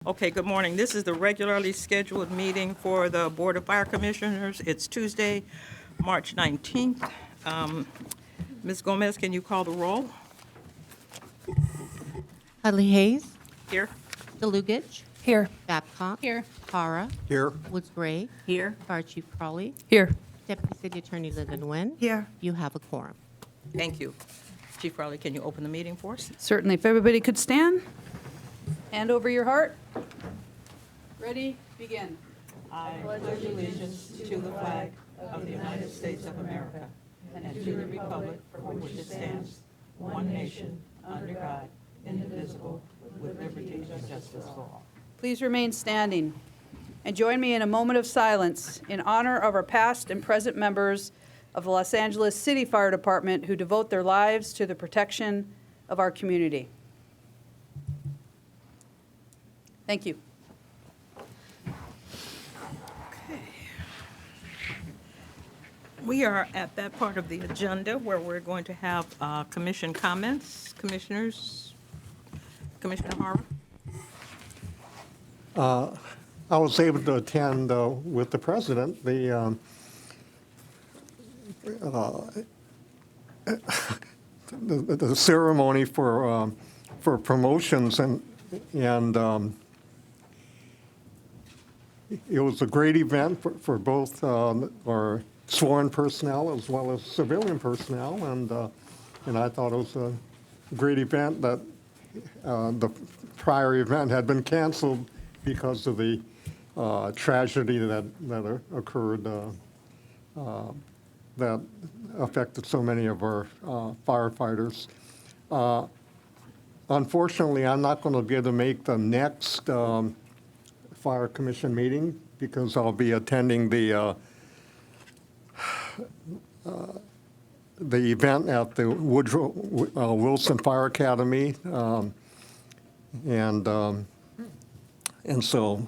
Okay, good morning. This is the regularly scheduled meeting for the Board of Fire Commissioners. It's Tuesday, March 19th. Ms. Gomez, can you call the roll? Hudley Hayes, Here. DeLugich, Here. Babcock. Here. Hara. Here. Woods Gray. Here. Fire Chief Crawley. Here. Deputy City Attorney Lyndon Nguyen. Here. You have a quorum. Thank you. Chief Crowley, can you open the meeting for us? Certainly. If everybody could stand. Hand over your heart. Ready? Begin. I pledge allegiance to the flag of the United States of America and to the republic for which it stands, one nation, under God, indivisible, with liberty and justice for all. Please remain standing and join me in a moment of silence in honor of our past and present members of the Los Angeles City Fire Department who devote their lives to the protection of our community. Thank you. We are at that part of the agenda where we're going to have commission comments. Commissioners, Commissioner Hara? I was able to attend with the president the ceremony for promotions, and it was a great event for both our sworn personnel as well as civilian personnel, and I thought it was a great event. That the prior event had been canceled because of the tragedy that occurred that affected so many of our firefighters. Unfortunately, I'm not going to be able to make the next Fire Commission meeting because I'll be attending the event at the Woodrow Wilson Fire Academy, and so,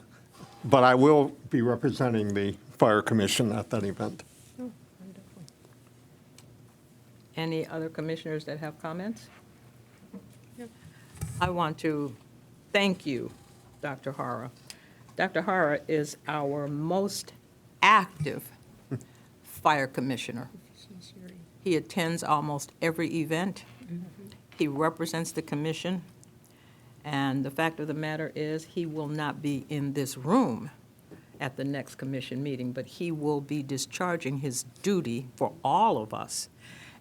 but I will be representing the Fire Commission at that event. Any other commissioners that have comments? I want to thank you, Dr. Hara. Dr. Hara is our most active fire commissioner. He attends almost every event. He represents the commission. And the fact of the matter is, he will not be in this room at the next commission meeting, but he will be discharging his duty for all of us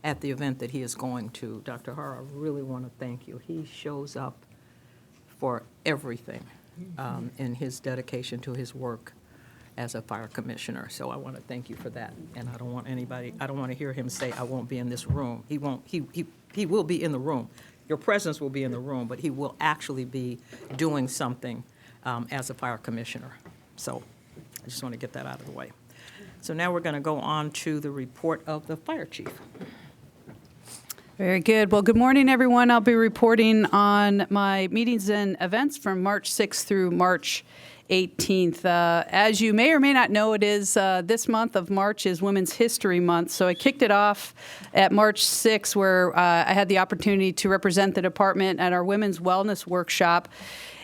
at the event that he is going to. Dr. Hara, I really want to thank you. He shows up for everything in his dedication to his work as a fire commissioner. So I want to thank you for that. And I don't want to hear him say, I won't be in this room. He won't, he will be in the room. Your presence will be in the room, but he will actually be doing something as a fire commissioner. So I just want to get that out of the way. So now we're going to go on to the report of the fire chief. Very good. Well, good morning, everyone. I'll be reporting on my meetings and events from March 6th through March 18th. As you may or may not know, it is this month of March is Women's History Month. So I kicked it off at March 6th, where I had the opportunity to represent the department at our Women's Wellness Workshop,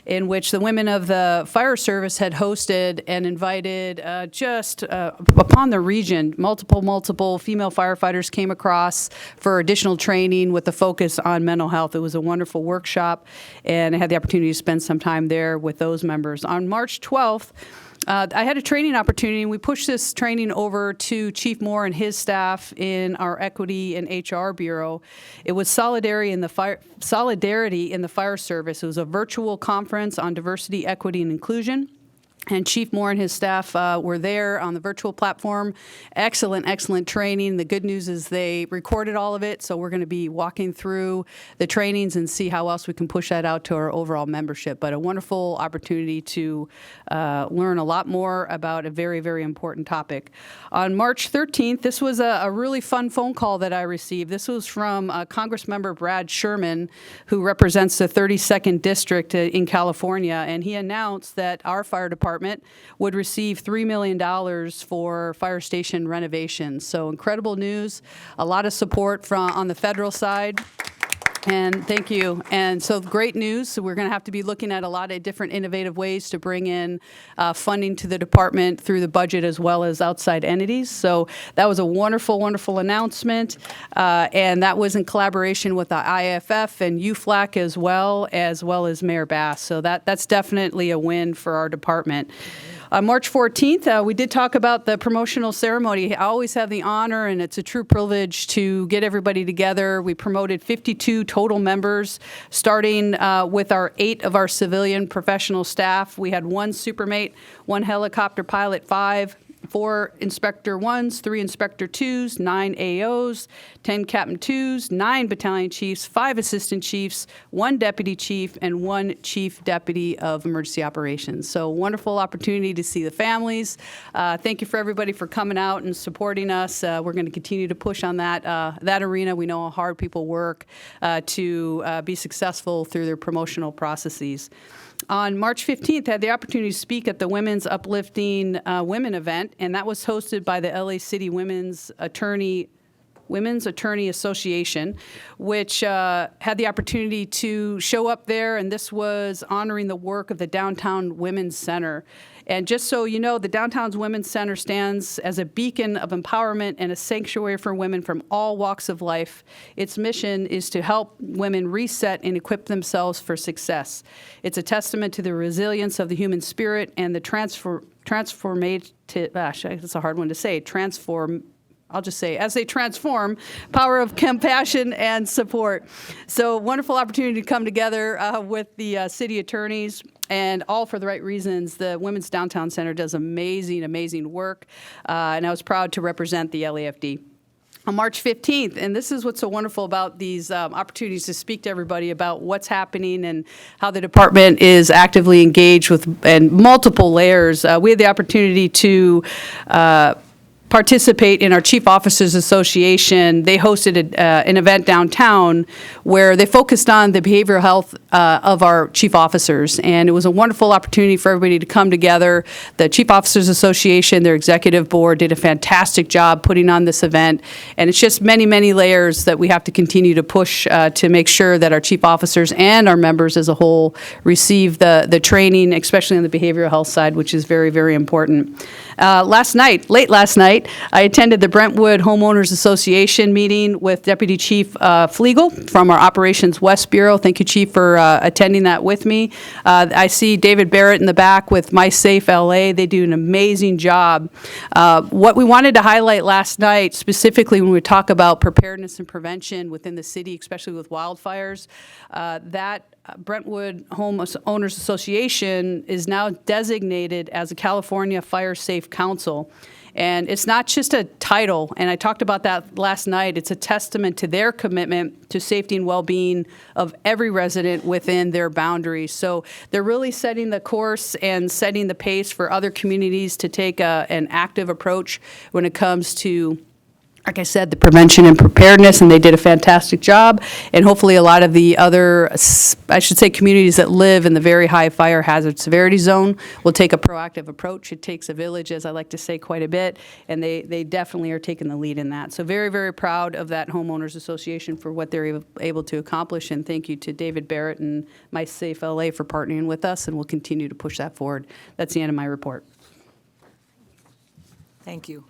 in which the women of the fire service had hosted and invited upon the region, multiple female firefighters came across for additional training with the focus on mental health. It was a wonderful workshop, and I had the opportunity to spend some time there with those members. On March 12th, I had a training opportunity, and we pushed this training over to Chief Moore and his staff in our Equity and HR Bureau. It was Solidarity in the Fire Service. It was a virtual conference on diversity, equity, and inclusion. And Chief Moore and his staff were there on the virtual platform. Excellent training. The good news is they recorded all of it, so we're going to be walking through the trainings and see how else we can push that out to our overall membership. But a wonderful opportunity to learn a lot more about a very important topic. On March 13th, this was a really fun phone call that I received. This was from Congressmember Brad Sherman, who represents the 32nd District in California, and he announced that our fire department would receive $3 million for fire station renovations. So incredible news, a lot of support on the federal side. And thank you. And so great news. So we're going to have to be looking at a lot of different innovative ways to bring in funding to the department through the budget as well as outside entities. So that was a wonderful, wonderful announcement. And that was in collaboration with the IFF and UFLAC as well as Mayor Bass. So that's definitely a win for our department. On March 14th, we did talk about the promotional ceremony. I always have the honor, and it's a true privilege to get everybody together. We promoted 52 total members, starting with 8 of our civilian professional staff. We had 1 supermate, 1 helicopter pilot, 4 Inspector 1s, 3 Inspector 2s, 9 AOs, 10 Captain 2s, 9 Battalion Chiefs, 5 Assistant Chiefs, 1 Deputy Chief, and 1 Chief Deputy of Emergency Operations. So wonderful opportunity to see the families. Thank you for everybody for coming out and supporting us. We're going to continue to push on that arena. We know how hard people work to be successful through their promotional processes. On March 15th, I had the opportunity to speak at the Women's Uplifting Women event, and that was hosted by the LA City Women's Attorney Association, which had the opportunity to show up there, and this was honoring the work of the Downtown Women's Center. And just so you know, the Downtown Women's Center stands as a beacon of empowerment and a sanctuary for women from all walks of life. Its mission is to help women reset and equip themselves for success. It's a testament to the resilience of the human spirit and the it's a hard one to say, I'll just say, as they transform, power of compassion and support. So wonderful opportunity to come together with the city attorneys, and all for the right reasons. The Women's Downtown Center does amazing, amazing work, and I was proud to represent the LAFD. On March 15th, and this is what's so wonderful about these opportunities to speak to everybody about what's happening and how the department is actively engaged with and multiple layers. We had the opportunity to participate in our Chief Officers Association. They hosted an event downtown where they focused on the behavioral health of our chief officers, and it was a wonderful opportunity for everybody to come together. The Chief Officers Association, their executive board, did a fantastic job putting on this event, and it's just many, many layers that we have to continue to push to make sure that our chief officers and our members as a whole receive the training, especially on the behavioral health side, which is very, very important. Late last night, I attended the Brentwood Homeowners Association meeting with Deputy Chief Flegel from our Operations West Bureau. Thank you, Chief, for attending that with me. I see David Barrett in the back with My Safe LA. They do an amazing job. What we wanted to highlight last night, specifically when we talk about preparedness and prevention within the city, especially with wildfires, that Brentwood Homeowners Association is now designated as a California Fire Safe Council. And it's not just a title, and I talked about that last night. It's a testament to their commitment to safety and well-being of every resident within their boundaries. So they're really setting the course and setting the pace for other communities to take an active approach when it comes to, like I said, the prevention and preparedness, and they did a fantastic job. And hopefully a lot of the other, I should say, communities that live in the very high fire hazard severity zone will take a proactive approach. It takes a village, as I like to say quite a bit, and they definitely are taking the lead in that. So very, very proud of that Homeowners Association for what they're able to accomplish, and thank you to David Barrett and My Safe LA for partnering with us, and we'll continue to push that forward. That's the end of my report. Thank you.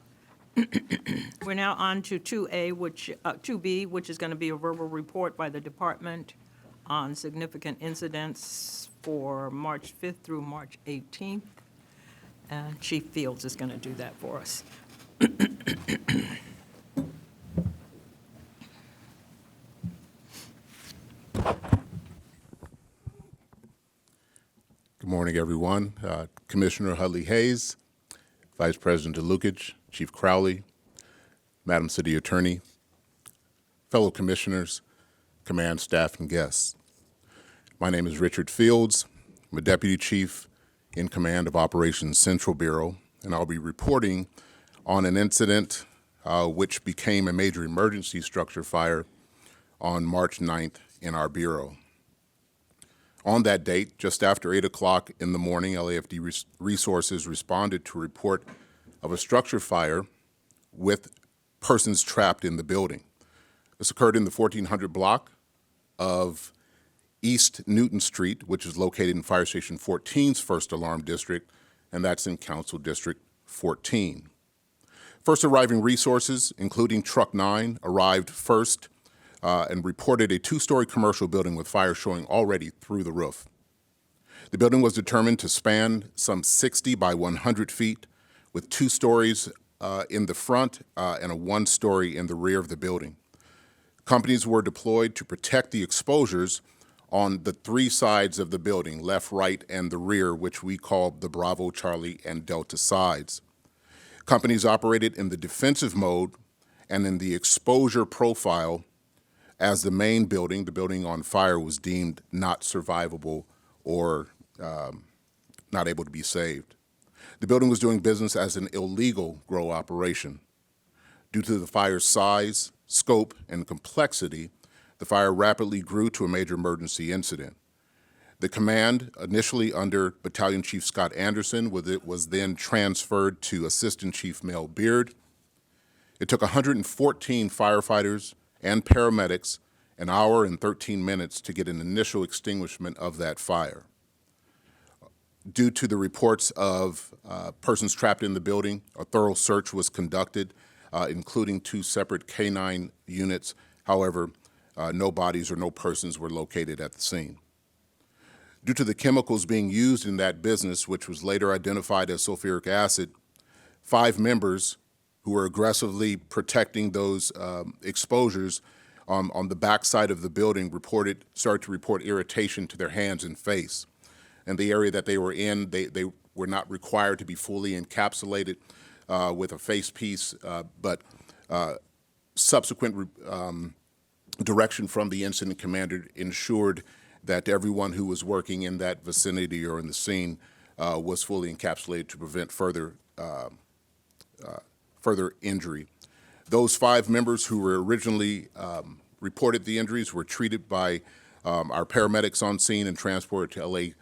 We're now on to 2B, which is going to be a verbal report by the department on significant incidents for March 5th through March 18th. And Chief Fields is going to do that for us. Good morning, everyone. Commissioner Hudley Hayes, Vice President DeLukich, Chief Crowley, Madam City Attorney, fellow commissioners, command staff, and guests. My name is Richard Fields. I'm a Deputy Chief in command of Operations Central Bureau, and I'll be reporting on an incident which became a major emergency structure fire on March 9th in our Bureau. On that date, just after 8 o'clock in the morning, LAFD resources responded to a report of a structure fire with persons trapped in the building. This occurred in the 1400 block of East Newton Street, which is located in Fire Station 14's first alarm district, and that's in Council District 14. First arriving resources, including Truck 9, arrived first and reported a two-story commercial building with fire showing already through the roof. The building was determined to span some 60 by 100 feet, with 2 stories in the front and a 1-story in the rear of the building. Companies were deployed to protect the exposures on the 3 sides of the building, left, right, and the rear, which we call the Bravo, Charlie, and Delta sides. Companies operated in the defensive mode and in the exposure profile as the main building, the building on fire, was deemed not survivable or not able to be saved. The building was doing business as an illegal grow operation. Due to the fire's size, scope, and complexity, the fire rapidly grew to a major emergency incident. The command, initially under Battalion Chief Scott Anderson, was then transferred to Assistant Chief Mel Beard. It took 114 firefighters and paramedics an hour and 13 minutes to get an initial extinguishment of that fire. Due to the reports of persons trapped in the building, a thorough search was conducted, including 2 separate K-9 units. However, no bodies or no persons were located at the scene. Due to the chemicals being used in that business, which was later identified as sulfuric acid, 5 members who were aggressively protecting those exposures on the back side of the building started to report irritation to their hands and face. And the area that they were in, they were not required to be fully encapsulated with a face piece, but subsequent direction from the incident commander ensured that everyone who was working in that vicinity or in the scene was fully encapsulated to prevent further injury. Those 5 members who were originally reported the injuries were treated by our paramedics on scene and transported to LA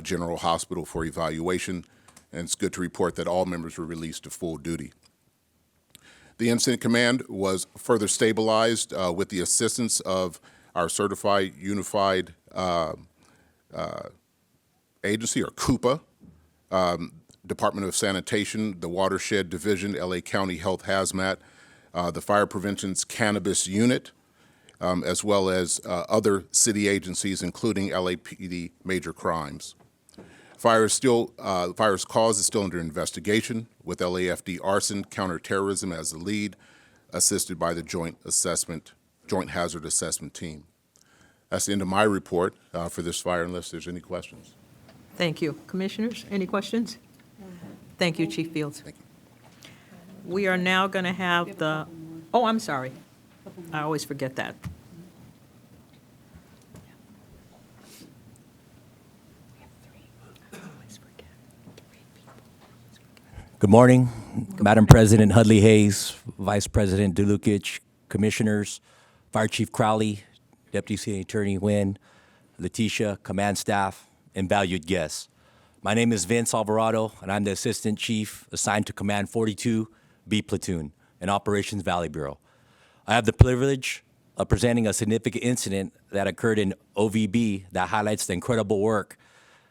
General Hospital for evaluation, and it's good to report that all members were released to full duty. The incident command was further stabilized with the assistance of our Certified Unified Agency, or CUPA, Department of Sanitation, the Watershed Division, LA County Health Hazmat, the Fire Prevention's Cannabis Unit, as well as other city agencies, including LAPD Major Crimes. Fire's cause is still under investigation, with LAFD Arson Counterterrorism as the lead, assisted by the Joint Hazard Assessment Team. That's the end of my report for this fire, unless there's any questions. Thank you. Commissioners, any questions? Thank you, Chief Fields. Thank you. We are now going to have the, oh, I'm sorry. I always forget that. Good morning, Madam President Hudley Hayes, Vice President DeLucich, Commissioners, Fire Chief Crowley, Deputy City Attorney Nguyen, Letitia, command staff, and valued guests. My name is Vince Alvarado, and I'm the Assistant Chief assigned to Command 42 B Platoon in Operations Valley Bureau. I have the privilege of presenting a significant incident that occurred in OVB that highlights the incredible work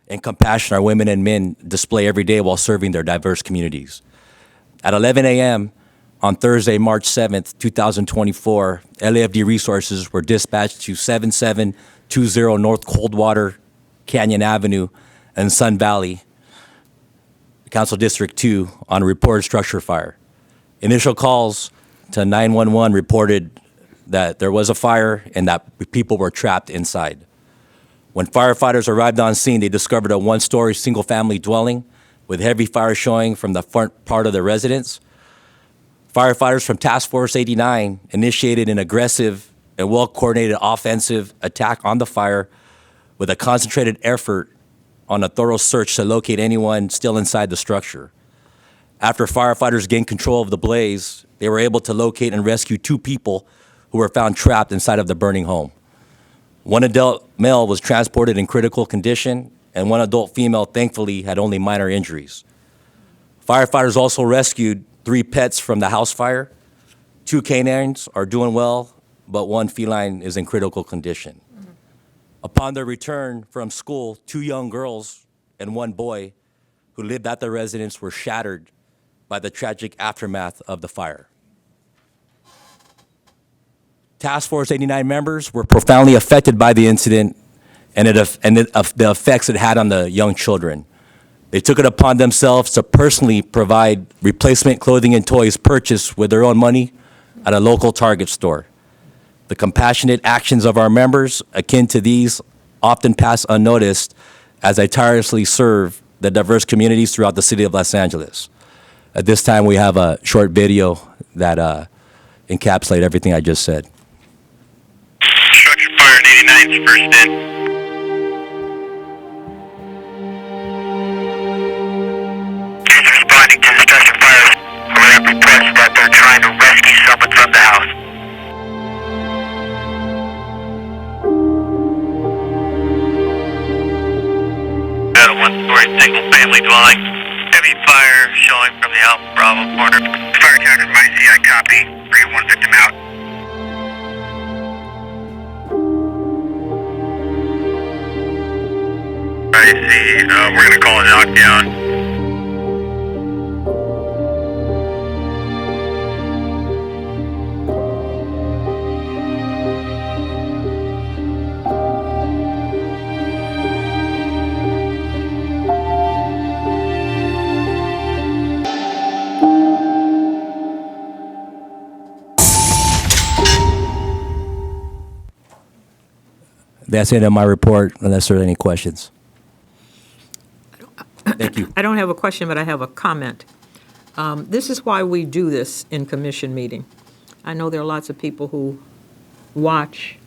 and compassion our women and men display every day while serving their diverse communities. At 11 a.m. on Thursday, March 7th, 2024, LAFD resources were dispatched to 7720 North Coldwater Canyon Avenue and Sun Valley, Council District 2, on a reported structure fire. Initial calls to 911 reported that there was a fire and that people were trapped inside. When firefighters arrived on scene, they discovered a 1-story single-family dwelling with heavy fire showing from the front part of the residence. Firefighters from Task Force 89 initiated an aggressive and well-coordinated offensive attack on the fire with a concentrated effort on a thorough search to locate anyone still inside the structure. After firefighters gained control of the blaze, they were able to locate and rescue 2 people who were found trapped inside of the burning home. 1 adult male was transported in critical condition, and 1 adult female, thankfully, had only minor injuries. Firefighters also rescued 3 pets from the house fire. 2 canines are doing well, but 1 feline is in critical condition. Upon their return from school, 2 young girls and 1 boy who lived at the residence were shattered by the tragic aftermath of the fire. Task Force 89 members were profoundly affected by the incident and the effects it had on the young children. They took it upon themselves to personally provide replacement clothing and toys purchased with their own money at a local Target store. The compassionate actions of our members, akin to these, often pass unnoticed as they tirelessly serve the diverse communities throughout the city of Los Angeles. At this time, we have a short video that encapsulates everything I just said. Structure fire at 89's first in. Is responding to the structure fire. We have reports that they're trying to rescue someone from the house. Got a 1-story single family dwelling. Heavy fire showing from the Alpha Bravo corner. Fire charges my CI copy. Bring 1 victim out. I see. We're gonna call a knockdown. That's the end of my report, unless there are any questions. Thank you. I don't have a question, but I have a comment. This is why we do this in commission meeting. I know there are lots of people who watch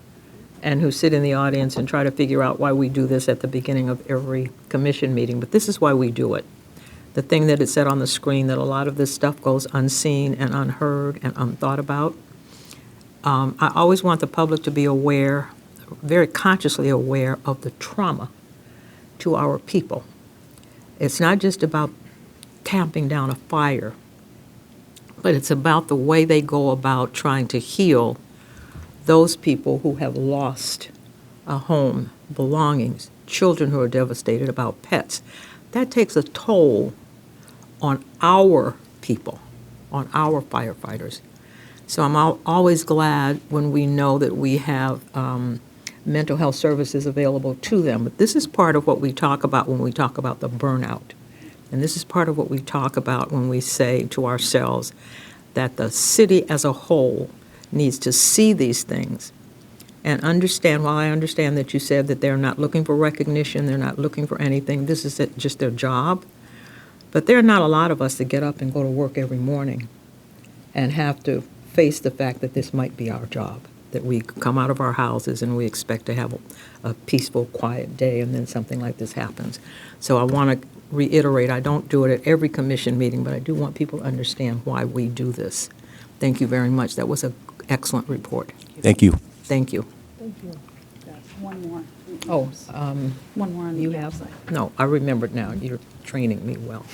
and who sit in the audience and try to figure out why we do this at the beginning of every commission meeting, but this is why we do it. The thing that it said on the screen, that a lot of this stuff goes unseen and unheard and unthought about. I always want the public to be aware, very consciously aware of the trauma to our people. It's not just about tamping down a fire, but it's about the way they go about trying to heal those people who have lost a home, belongings, children who are devastated, about pets. That takes a toll on our people, on our firefighters. So I'm always glad when we know that we have mental health services available to them. But this is part of what we talk about when we talk about the burnout. And this is part of what we talk about when we say to ourselves that the city as a whole needs to see these things and understand, while I understand that you said that they're not looking for recognition, they're not looking for anything, this is just their job. But there are not a lot of us that get up and go to work every morning and have to face the fact that this might be our job, that we come out of our houses and we expect to have a peaceful, quiet day, and then something like this happens. So I want to reiterate, I don't do it at every commission meeting, but I do want people to understand why we do this. Thank you very much. That was an excellent report. Thank you. Thank you. Thank you. One more. Oh, One more on the you website. have, no, I remembered now. You're training me well.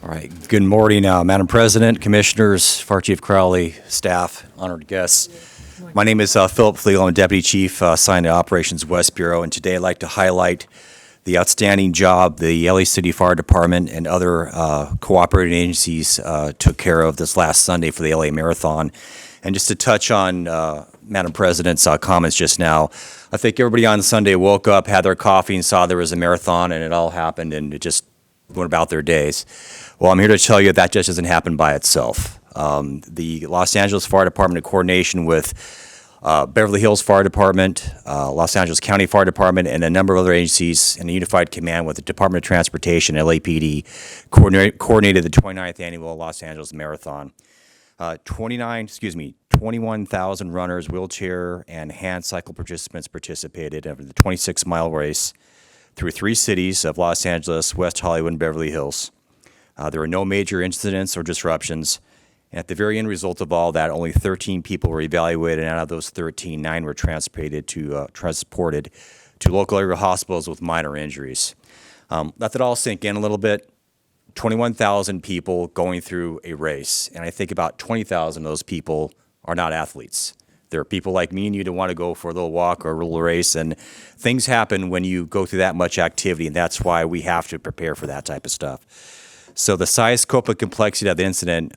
All right. Good morning, Madam President, Commissioners, Fire Chief Crowley, staff, honored guests. My name is Philip Flegel. I'm Deputy Chief assigned to Operations West Bureau, and today I'd like to highlight the outstanding job the LA City Fire Department and other cooperating agencies took care of this last Sunday for the LA Marathon. And just to touch on Madam President's comments just now, I think everybody on Sunday woke up, had their coffee, and saw there was a marathon, and it all happened, and it just went about their days. Well, I'm here to tell you that just doesn't happen by itself. The Los Angeles Fire Department, in coordination with Beverly Hills Fire Department, Los Angeles County Fire Department, and a number of other agencies, and a unified command with the Department of Transportation, LAPD, coordinated the 29th annual Los Angeles Marathon. 21,000 runners, wheelchair, and hand cycle participants participated in the 26-mile race through 3 cities of Los Angeles, West Hollywood, and Beverly Hills. There were no major incidents or disruptions. And at the very end result of all that, only 13 people were evaluated, and out of those 13, 9 were transported to local area hospitals with minor injuries. Let that all sink in a little bit. 21,000 people going through a race, and I think about 20,000 of those people are not athletes. There are people like me and you that want to go for a little walk or a little race, and things happen when you go through that much activity, and that's why we have to prepare for that type of stuff. So the size, scope, and complexity of the incident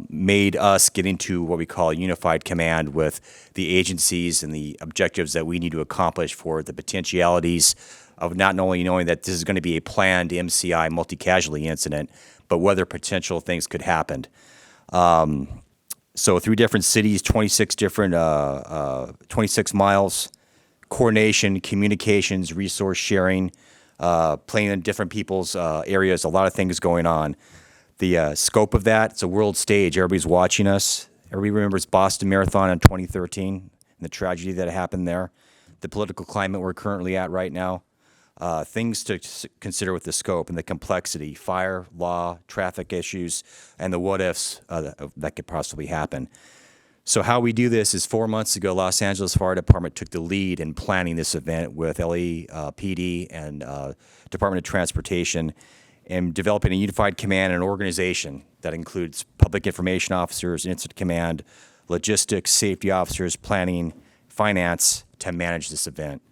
made us get into what we call unified command with the agencies and the objectives that we need to accomplish for the potentialities of not only knowing that this is going to be a planned MCI multi-casualty incident, but whether potential things could happen. So 3 different cities, 26 different, 26 miles, coordination, communications, resource sharing, playing in different people's areas, a lot of things going on. The scope of that, it's a world stage. Everybody's watching us. Everybody remembers Boston Marathon in 2013 and the tragedy that happened there, the political climate we're currently at right now. Things to consider with the scope and the complexity, fire, law, traffic issues, and the what-ifs that could possibly happen. So how we do this is 4 months ago, Los Angeles Fire Department took the lead in planning this event with LAPD and Department of Transportation and developing a unified command and organization that includes public information officers, incident command, logistics, safety officers, planning, finance to manage this event.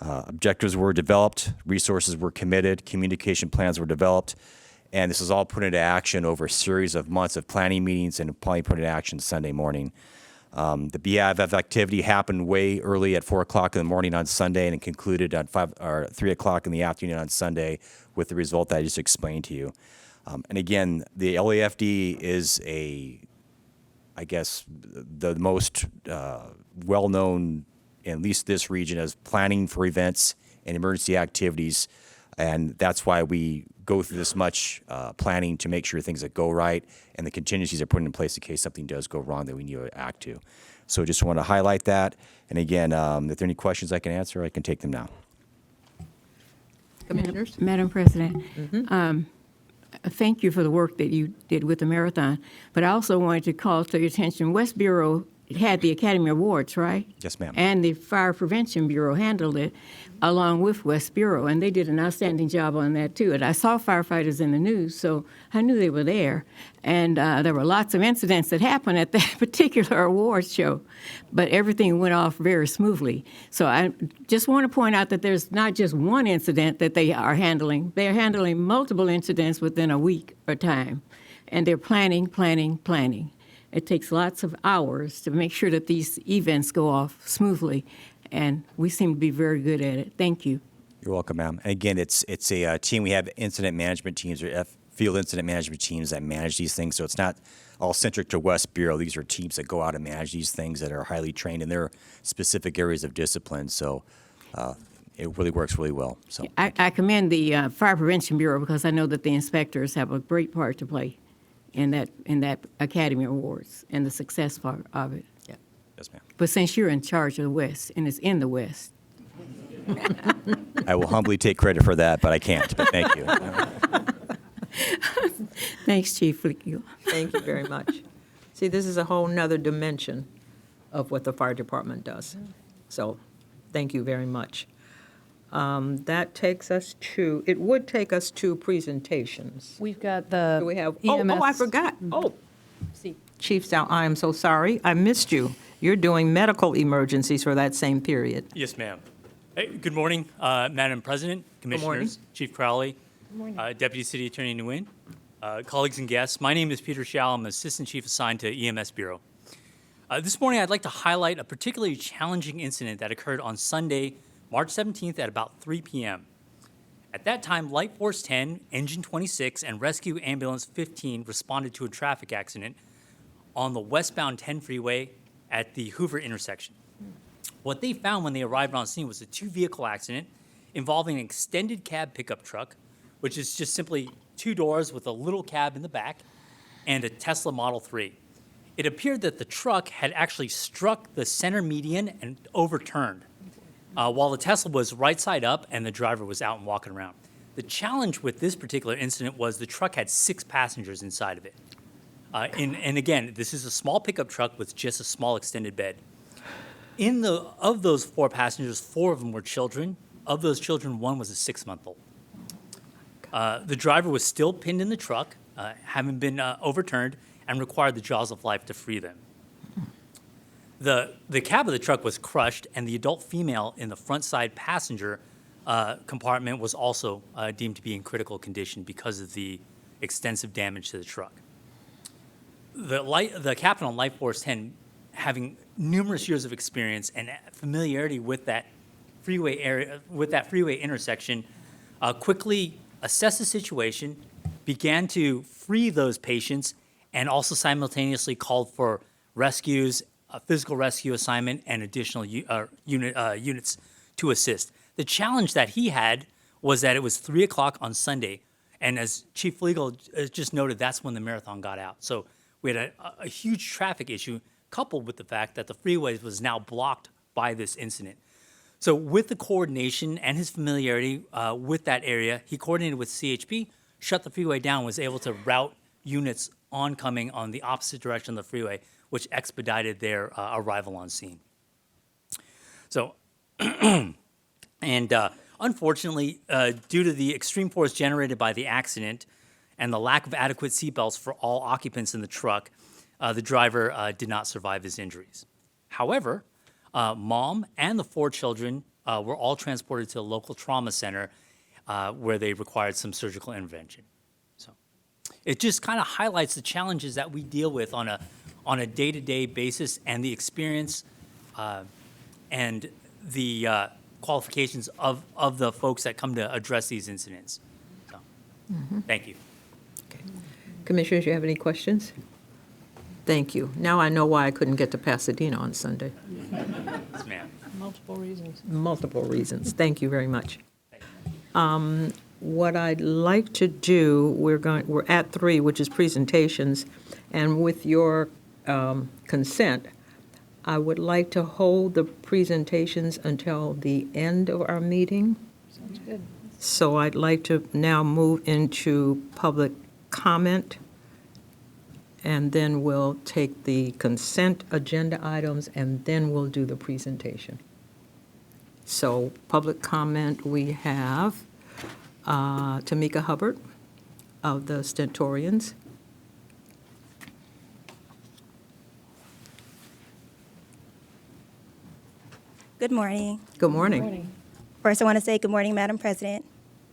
Objectives were developed, resources were committed, communication plans were developed, and this was all put into action over a series of months of planning meetings and probably put into action Sunday morning. The BAVF activity happened way early at 4 o'clock in the morning on Sunday and it concluded at 3 o'clock in the afternoon on Sunday with the result that I just explained to you. And again, the LAFD is I guess, the most well-known, at least this region, as planning for events and emergency activities. And that's why we go through this much planning to make sure things that go right and the contingencies are put in place in case something does go wrong that we need to act to. So just want to highlight that. And again, if there are any questions I can answer, I can take them now. Commissioners? Madam President, thank you for the work that you did with the marathon, but I also wanted to call to your attention, West Bureau had the Academy Awards, right? Yes, ma'am. And the Fire Prevention Bureau handled it along with West Bureau, and they did an outstanding job on that, too. And I saw firefighters in the news, so I knew they were there. And there were lots of incidents that happened at that particular awards show, but everything went off very smoothly. So I just want to point out that there's not just one incident that they are handling. They are handling multiple incidents within a week or time, and they're planning. It takes lots of hours to make sure that these events go off smoothly, and we seem to be very good at it. Thank you. You're welcome, ma'am. And again, it's a team. We have incident management teams or field incident management teams that manage these things. So it's not all centric to West Bureau. These are teams that go out and manage these things that are highly trained in their specific areas of discipline. So it really works really well. So I commend the Fire Prevention Bureau because I know that the inspectors have a great part to play in that Academy Awards and the success part of it. Yeah. yes, ma'am. But since you're in charge of the West, and it's in the West. I will humbly take credit for that, but I can't. But thank you. Thanks, Chief Flickio. Thank you very much. See, this is a whole nother dimension of what the fire department does. So, thank you very much. That takes us to, it would take us to presentations. We've got the Do we have, EMS. I forgot. Oh, Chief Sal, I am so sorry. I missed you. You're doing medical emergencies for that same period. Yes, ma'am. Hey, good morning, Madam President, morning. Commissioners, Chief Crowley, Deputy City Attorney Nguyen, colleagues and guests. My name is Peter Schall. I'm Assistant Chief assigned to EMS Bureau. This morning, I'd like to highlight a particularly challenging incident that occurred on Sunday, March 17th at about 3 p.m. At that time, Light Force 10, Engine 26, and Rescue Ambulance 15 responded to a traffic accident on the westbound 10 freeway at the Hoover intersection. What they found when they arrived on scene was a two-vehicle accident involving an extended cab pickup truck, which is just simply 2 doors with a little cab in the back, and a Tesla Model 3. It appeared that the truck had actually struck the center median and overturned, while the Tesla was right side up and the driver was out and walking around. The challenge with this particular incident was the truck had 6 passengers inside of it. And again, this is a small pickup truck with just a small extended bed. Of those 4 passengers, 4 of them were children. Of those children, 1 was a 6-month-old. The driver was still pinned in the truck, having been overturned, and required the jaws of life to free them. The cab of the truck was crushed, and the adult female in the front side passenger compartment was also deemed to be in critical condition because of the extensive damage to the truck. The captain on Life Force 10, having numerous years of experience and familiarity with that freeway area, with that freeway intersection, quickly assessed the situation, began to free those patients, and also simultaneously called for rescues, a physical rescue assignment, and additional units to assist. The challenge that he had was that it was 3 o'clock on Sunday, and as Chief Flegel just noted, that's when the marathon got out. So we had a huge traffic issue, coupled with the fact that the freeway was now blocked by this incident. So with the coordination and his familiarity with that area, he coordinated with CHP, shut the freeway down, was able to route units oncoming on the opposite direction of the freeway, which expedited their arrival on scene. So, and unfortunately, due to the extreme force generated by the accident and the lack of adequate seatbelts for all occupants in the truck, the driver did not survive his injuries. However, mom and the 4 children were all transported to a local trauma center where they required some surgical intervention. So it just kind of highlights the challenges that we deal with on a day-to-day basis, and the experience and the qualifications of the folks that come to address these incidents. So, Thank you. Okay. Commissioners, you have any questions? Thank you. Now I know why I couldn't get to Pasadena on Sunday. Yes, ma'am. Multiple reasons. Multiple reasons. Thank you very much. What I'd like to do, we're at 3, which is presentations, and with your consent, I would like to hold the presentations until the end of our meeting. Sounds good. So I'd like to now move into public comment, and then we'll take the consent agenda items, and then we'll do the presentation. So public comment, we have Tamika Hubbard of the Stentorians. Good morning. Good morning. First, I want to say good morning, Madam President,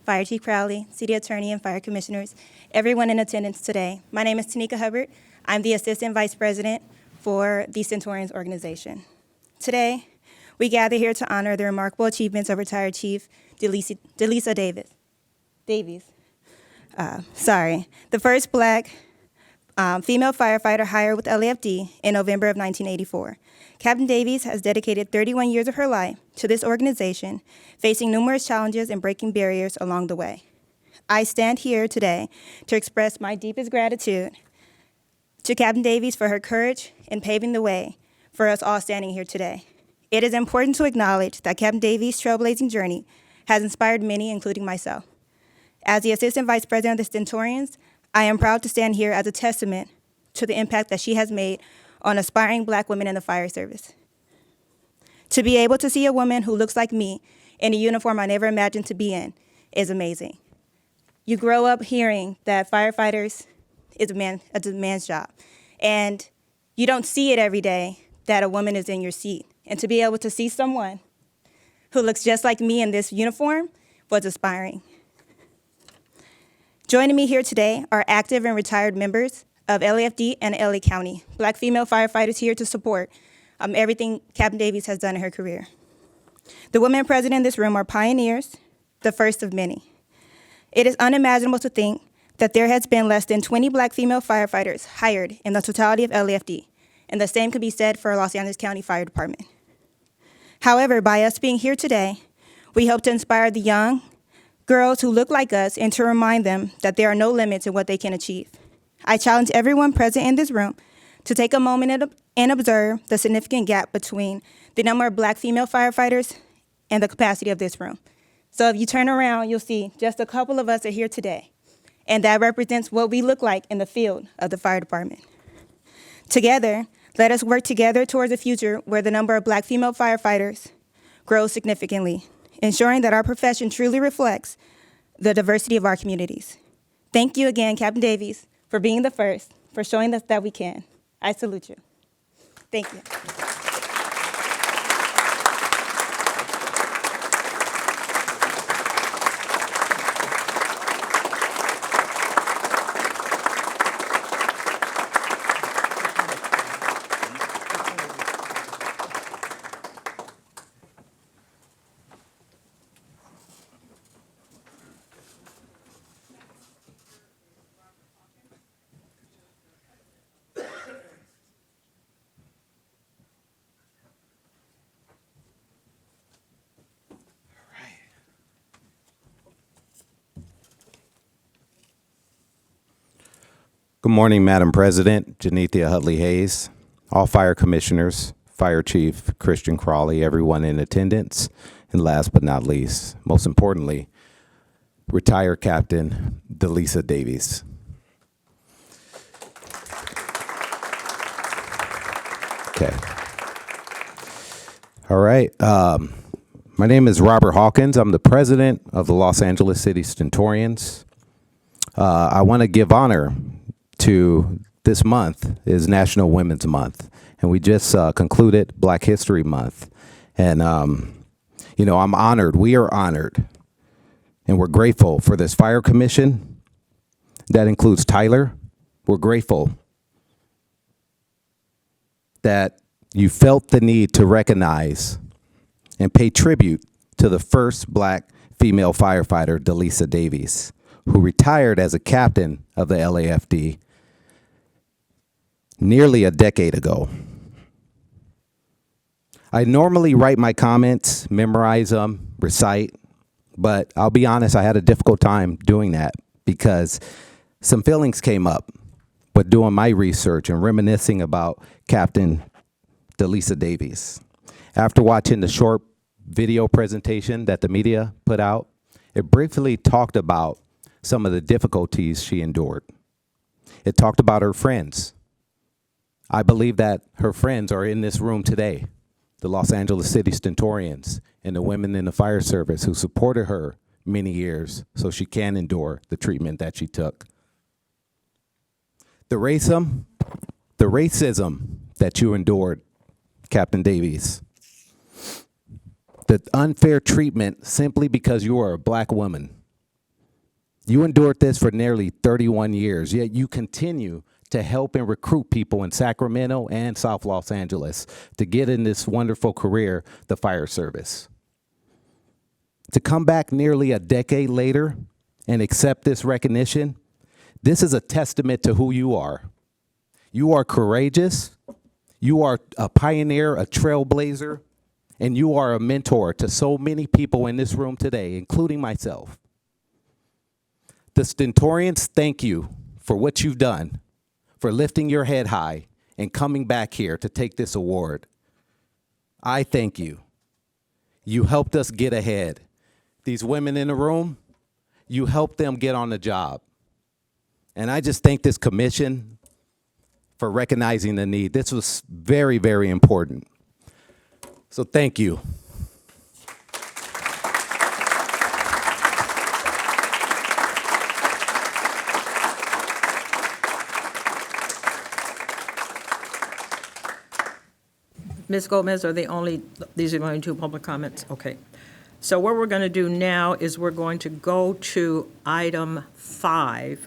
Fire Chief Crowley, City Attorney, and Fire Commissioners, everyone in attendance today. My name is Tanika Hubbard. I'm the Assistant Vice President for the Stentorians organization. Today, we gather here to honor the remarkable achievements of retired Chief Delisa Davies. The first Black female firefighter hired with LAFD in November of 1984. Captain Davies has dedicated 31 years of her life to this organization, facing numerous challenges and breaking barriers along the way. I stand here today to express my deepest gratitude to Captain Davies for her courage in paving the way for us all standing here today. It is important to acknowledge that Captain Davies' trailblazing journey has inspired many, including myself. As the Assistant Vice President of the Stentorians, I am proud to stand here as a testament to the impact that she has made on aspiring Black women in the fire service. To be able to see a woman who looks like me in a uniform I never imagined to be in is amazing. You grow up hearing that firefighters is a man's job, and you don't see it every day that a woman is in your seat. And to be able to see someone who looks just like me in this uniform was inspiring. Joining me here today are active and retired members of LAFD and LA County, Black female firefighters here to support everything Captain Davies has done in her career. The women present in this room are pioneers, the first of many. It is unimaginable to think that there has been less than 20 Black female firefighters hired in the totality of LAFD, and the same could be said for Los Angeles County Fire Department. However, by us being here today, we hope to inspire the young girls who look like us and to remind them that there are no limits in what they can achieve. I challenge everyone present in this room to take a moment and observe the significant gap between the number of Black female firefighters and the capacity of this room. So if you turn around, you'll see just a couple of us are here today, and that represents what we look like in the field of the fire department. Together, let us work together towards a future where the number of Black female firefighters grows significantly, ensuring that our profession truly reflects the diversity of our communities. Thank you again, Captain Davies, for being the first, for showing us that we can. I salute you. Thank you. Good morning, Madam President, Janethia Hutley-Hayes, all fire commissioners, Fire Chief Christian Crawley, everyone in attendance, and last but not least, most importantly, retired Captain Delisa Davies. Okay. All right. My name is Robert Hawkins. I'm the president of the Los Angeles City Stentorians. I want to give honor to this month is National Women's Month, and we just concluded Black History Month. And, you know, I'm honored. We are honored, and we're grateful for this fire commission. That includes Tyler. We're grateful that you felt the need to recognize and pay tribute to the first Black female firefighter, Delisa Davies, who retired as a captain of the LAFD nearly a decade ago. I normally write my comments, memorize them, recite, but I'll be honest, I had a difficult time doing that because some feelings came up with doing my research and reminiscing about Captain Delisa Davies. After watching the short video presentation that the media put out, it briefly talked about some of the difficulties she endured. It talked about her friends. I believe that her friends are in this room today, the Los Angeles City Stentorians and the women in the fire service who supported her many years so she can endure the treatment that she took. The racism that you endured, Captain Davies, the unfair treatment simply because you are a Black woman. You endured this for nearly 31 years, yet you continue to help and recruit people in Sacramento and South Los Angeles to get in this wonderful career, the fire service. To come back nearly a decade later and accept this recognition, this is a testament to who you are. You are courageous, you are a pioneer, a trailblazer, and you are a mentor to so many people in this room today, including myself. The Stentorians thank you for what you've done, for lifting your head high and coming back here to take this award. I thank you. You helped us get ahead. These women in the room, you helped them get on the job. And I just thank this commission for recognizing the need. This was very, very important. So thank you. Ms. Gomez, these are the only two public comments? Okay. So what we're going to do now is we're going to go to item 5,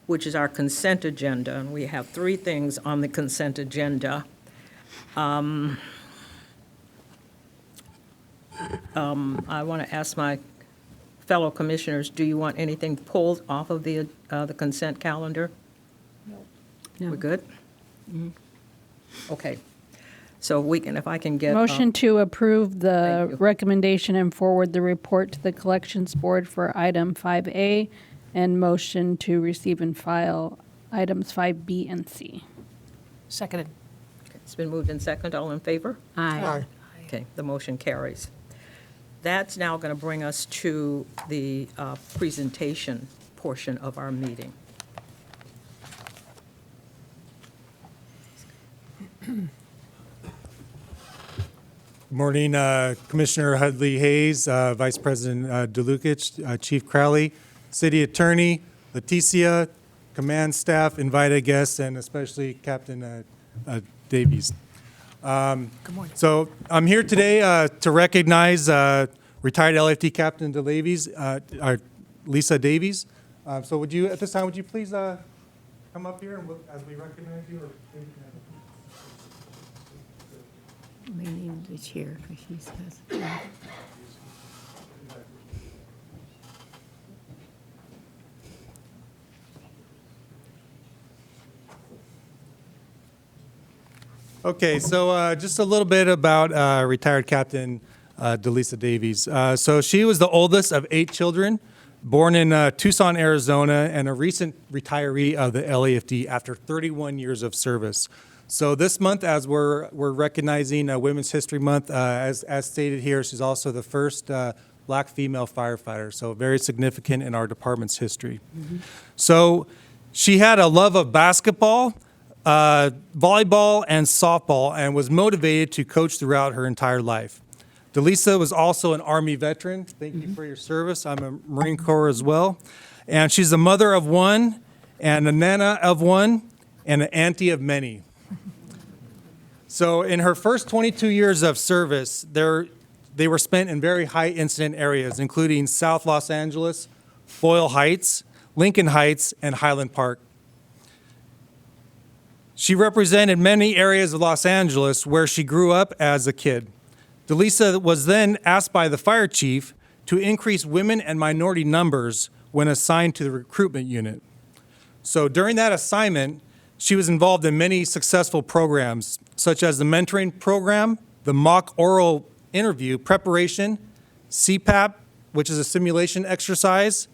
which is our consent agenda. And we have 3 things on the consent agenda. I want to ask my fellow commissioners, do you want anything pulled off of the consent calendar? No. We're good? Okay. So if I can get. Motion to approve the Thank you. recommendation and forward the report to the Collections Board for item 5A, and motion to receive and file items 5B and C. Seconded. It's been moved and seconded. All in favor? Aye. Okay, the motion carries. That's now going to bring us to the presentation portion of our meeting. Good morning, Commissioner Hudley Hayes, Vice President DeLucich, Chief Crowley, City Attorney, Leticia, command staff, invited guests, and especially Captain Davies. Good morning. So I'm here today to recognize retired LFD Captain Lisa Davies. So at this time, would you please come up here and as we recognize you? My name's the chair, because she says. Okay, so just a little bit about retired Captain Delisa Davies. So she was the oldest of 8 children. born in Tucson, Arizona, and a recent retiree of the LAFD after 31 years of service. So this month, as we're recognizing Women's History Month, as stated here, she's also the first black female firefighter, so very significant in our department's history. So she had a love of basketball, volleyball, and softball, and was motivated to coach throughout her entire life. Delisa was also an Army veteran. Thank you for your service. I'm a Marine Corps as well. And she's a mother of one, and a nana of one, and an auntie of many. So in her first 22 years of service, they were spent in very high incident areas, including South Los Angeles, Boyle Heights, Lincoln Heights, and Highland Park. She represented many areas of Los Angeles where she grew up as a kid. Delisa was then asked by the fire chief to increase women and minority numbers when assigned to the recruitment unit. So during that assignment, she was involved in many successful programs, such as the mentoring program, the mock oral interview preparation, CPAP, which is a simulation exercise,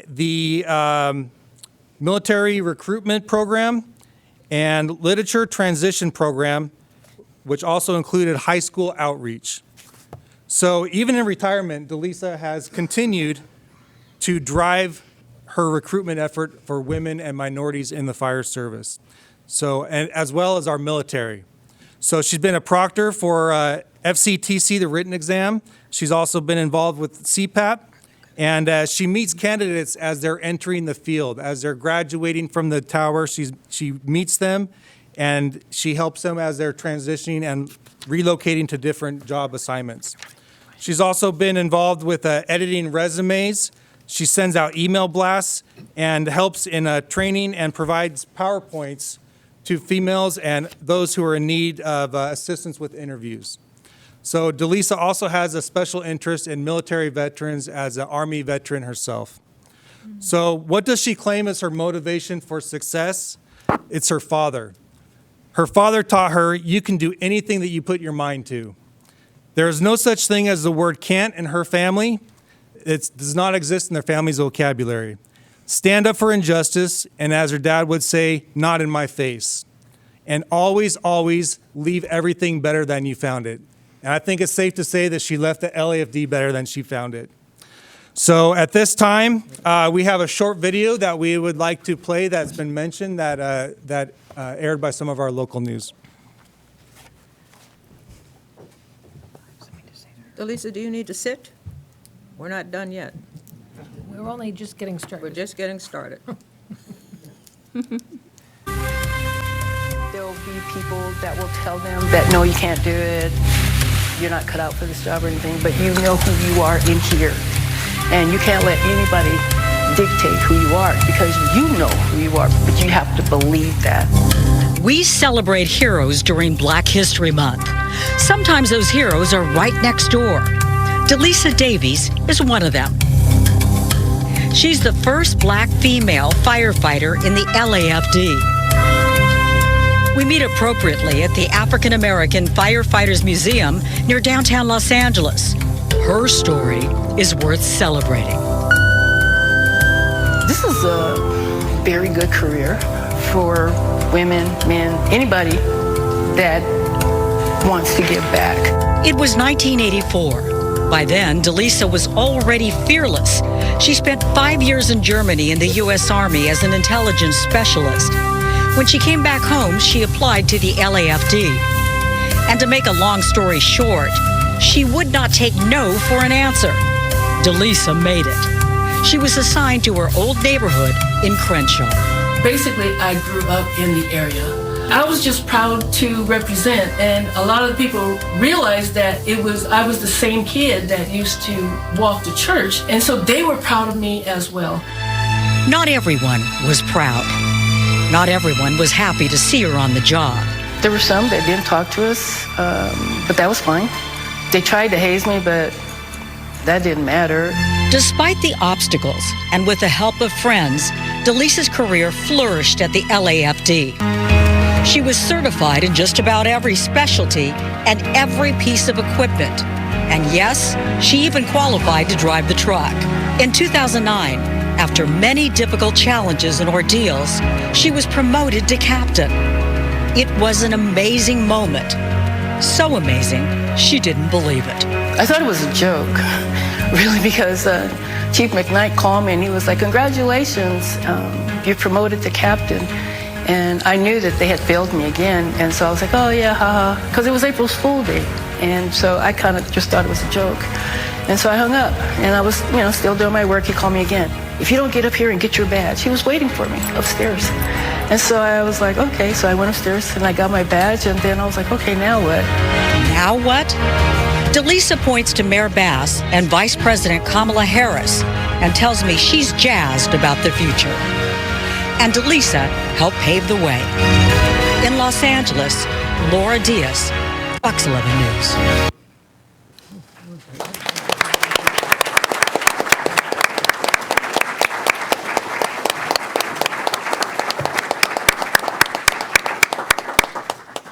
the military recruitment program, and literature transition program, which also included high school outreach. So even in retirement, Delisa has continued to drive her recruitment effort for women and minorities in the fire service, so, and as well as our military. So she's been a proctor for FCTC, the written exam. She's also been involved with CPAP, and she meets candidates as they're entering the field. As they're graduating from the tower, she meets them, and she helps them as they're transitioning and relocating to different job assignments. She's also been involved with editing resumes. She sends out email blasts and helps in training and provides PowerPoints to females and those who are in need of assistance with interviews. So Delisa also has a special interest in military veterans as an Army veteran herself. So what does she claim as her motivation for success? It's her father. Her father taught her, you can do anything that you put your mind to. There is no such thing as the word can't in her family. It does not exist in their family's vocabulary. Stand up for injustice, and as her dad would say, not in my face. And always, always leave everything better than you found it. And I think it's safe to say that she left the LAFD better than she found it. So at this time, we have a short video that we would like to play that's been mentioned that aired by some of our local news. Delisa, do you need to sit? We're not done yet. We're only just getting started. We're just getting started. There'll be people that will tell them that, no, you can't do it, you're not cut out for this job or anything, but you know who you are in here. And you can't let anybody dictate who you are because you know who you are, but you have to believe that. We celebrate heroes during Black History Month. Sometimes those heroes are right next door. Delisa Davies is one of them. She's the first black female firefighter in the LAFD. We meet appropriately at the African American Firefighters Museum near downtown Los Angeles. Her story is worth celebrating. This is a very good career for women, men, anybody that wants to give back. It was 1984. By then, Delisa was already fearless. She spent 5 years in Germany in the U.S. Army as an intelligence specialist. When she came back home, she applied to the LAFD. And to make a long story short, she would not take no for an answer. Delisa made it. She was assigned to her old neighborhood in Crenshaw. Basically, I grew up in the area. I was just proud to represent, and a lot of the people realized that I was the same kid that used to walk to church, and so they were proud of me as well. Not everyone was proud. Not everyone was happy to see her on the job. There were some that didn't talk to us, but that was fine. They tried to haze me, but that didn't matter. Despite the obstacles, and with the help of friends, Delisa's career flourished at the LAFD. She was certified in just about every specialty and every piece of equipment. And yes, she even qualified to drive the truck. In 2009, after many difficult challenges and ordeals, she was promoted to captain. It was an amazing moment. So amazing, she didn't believe it. I thought it was a joke, really, because Chief McKnight called me and he was like, congratulations, you're promoted to captain. And I knew that they had failed me again, and so I was like, oh yeah, haha, because it was April Fool's Day. And so I kind of just thought it was a joke. And so I hung up, and I was, still doing my work. He called me again. If you don't get up here and get your badge, he was waiting for me upstairs. And so I was like, okay. So I went upstairs and I got my badge, and then I was like, okay, now what? Now what? Delisa points to Mayor Bass and Vice President Kamala Harris and tells me she's jazzed about the future. And Delisa helped pave the way. In Los Angeles, Laura Diaz, Fox 11 News.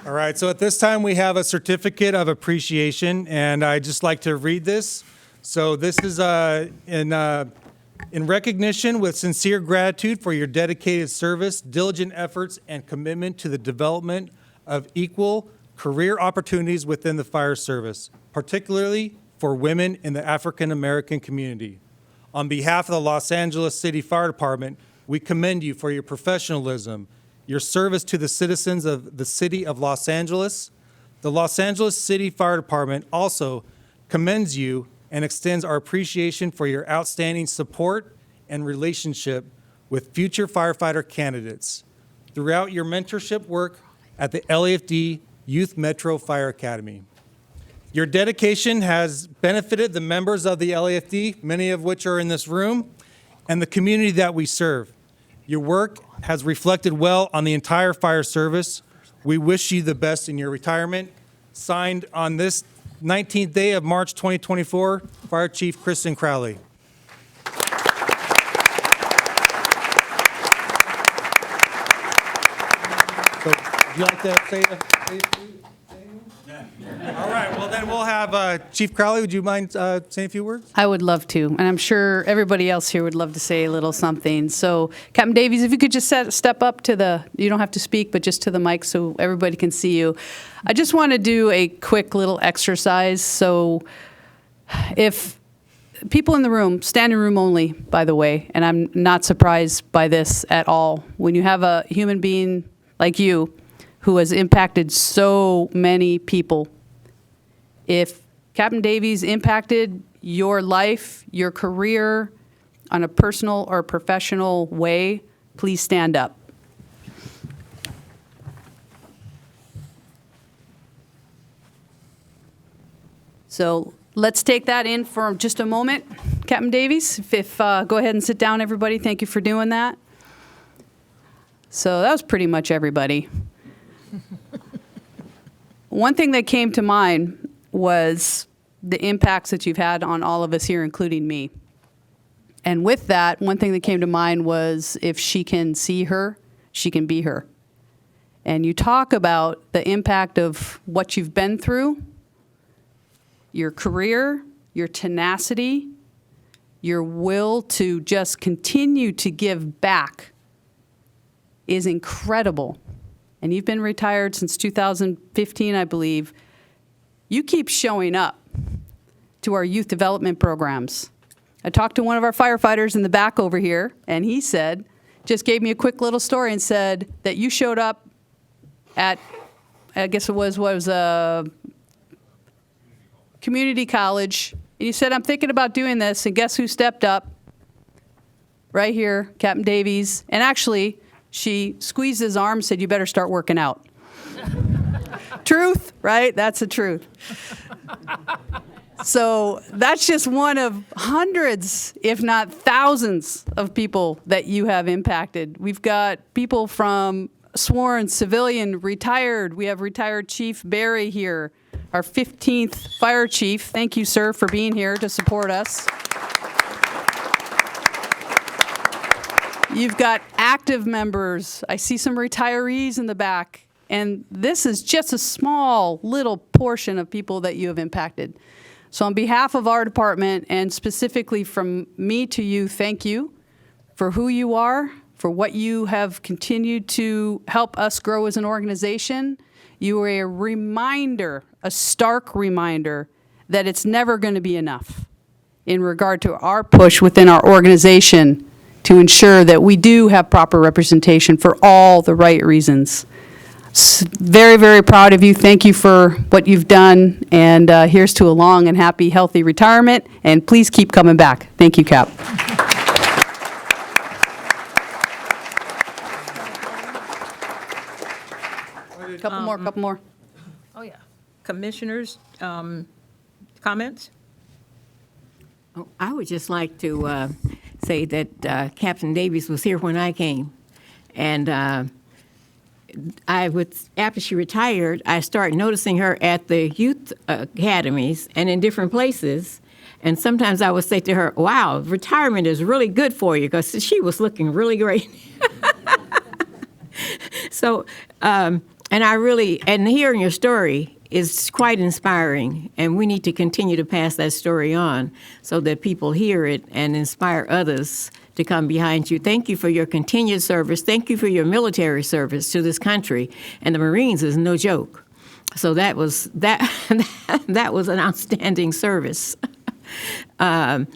All right, so at this time we have a certificate of appreciation, and I'd just like to read this. So this is in recognition with sincere gratitude for your dedicated service, diligent efforts, and commitment to the development of equal career opportunities within the fire service, particularly for women in the African American community. On behalf of the Los Angeles City Fire Department, we commend you for your professionalism, your service to the citizens of the city of Los Angeles. The Los Angeles City Fire Department also commends you and extends our appreciation for your outstanding support and relationship with future firefighter candidates throughout your mentorship work at the LAFD Youth Metro Fire Academy. Your dedication has benefited the members of the LAFD, many of which are in this room, and the community that we serve. Your work has reflected well on the entire fire service. We wish you the best in your retirement. Signed on this 19th day of March 2024, Fire Chief Kristen Crowley. So, would you like to say a few? All right, well then we'll have Chief Crowley, would you mind saying a few words? I would love to, and I'm sure everybody else here would love to say a little something. So, Captain Davies, if you could just step up to the, you don't have to speak, but just to the mic so everybody can see you. I just want to do a quick little exercise. So, if people in the room, standing room only, by the way, and I'm not surprised by this at all, when you have a human being like you who has impacted so many people, if Captain Davies impacted your life, your career on a personal or professional way, please stand up. So let's take that in for just a moment. Captain Davies, if go ahead and sit down, everybody. Thank you for doing that. So that was pretty much everybody. One thing that came to mind was the impacts that you've had on all of us here, including me. And with that, one thing that came to mind was if she can see her, she can be her. And you talk about the impact of what you've been through, your career, your tenacity, your will to just continue to give back is incredible. And you've been retired since 2015, I believe. You keep showing up to our youth development programs. I talked to one of our firefighters in the back over here, and he said, just gave me a quick little story and said that you showed up at, I guess it was a community college, and you said, I'm thinking about doing this, and guess who stepped up? Right here, Captain Davies. And actually, she squeezed his arm and said, you better start working out. Truth, right? That's the truth. So that's just one of hundreds, if not thousands, of people that you have impacted. We've got people from sworn, civilian, retired. We have retired Chief Barry here, our 15th fire chief. Thank you, sir, for being here to support us. You've got active members. I see some retirees in the back. And this is just a small little portion of people that you have impacted. So on behalf of our department, and specifically from me to you, thank you for who you are, for what you have continued to help us grow as an organization. You are a reminder, a stark reminder, that it's never going to be enough in regard to our push within our organization to ensure that we do have proper representation for all the right reasons. Very, very proud of you. Thank you for what you've done, and here's to a long and happy, healthy retirement, and please keep coming back. Thank you, Cap. Couple more. Oh, yeah. Commissioners, comments? Oh, I would just like to say that Captain Davies was here when I came, and after she retired, I started noticing her at the youth academies and in different places. And sometimes I would say to her, wow, retirement is really good for you, because she was looking really great. So, and hearing your story is quite inspiring, and we need to continue to pass that story on so that people hear it and inspire others to come behind you. Thank you for your continued service. Thank you for your military service to this country. And the Marines is no joke. So that was that was an outstanding service. And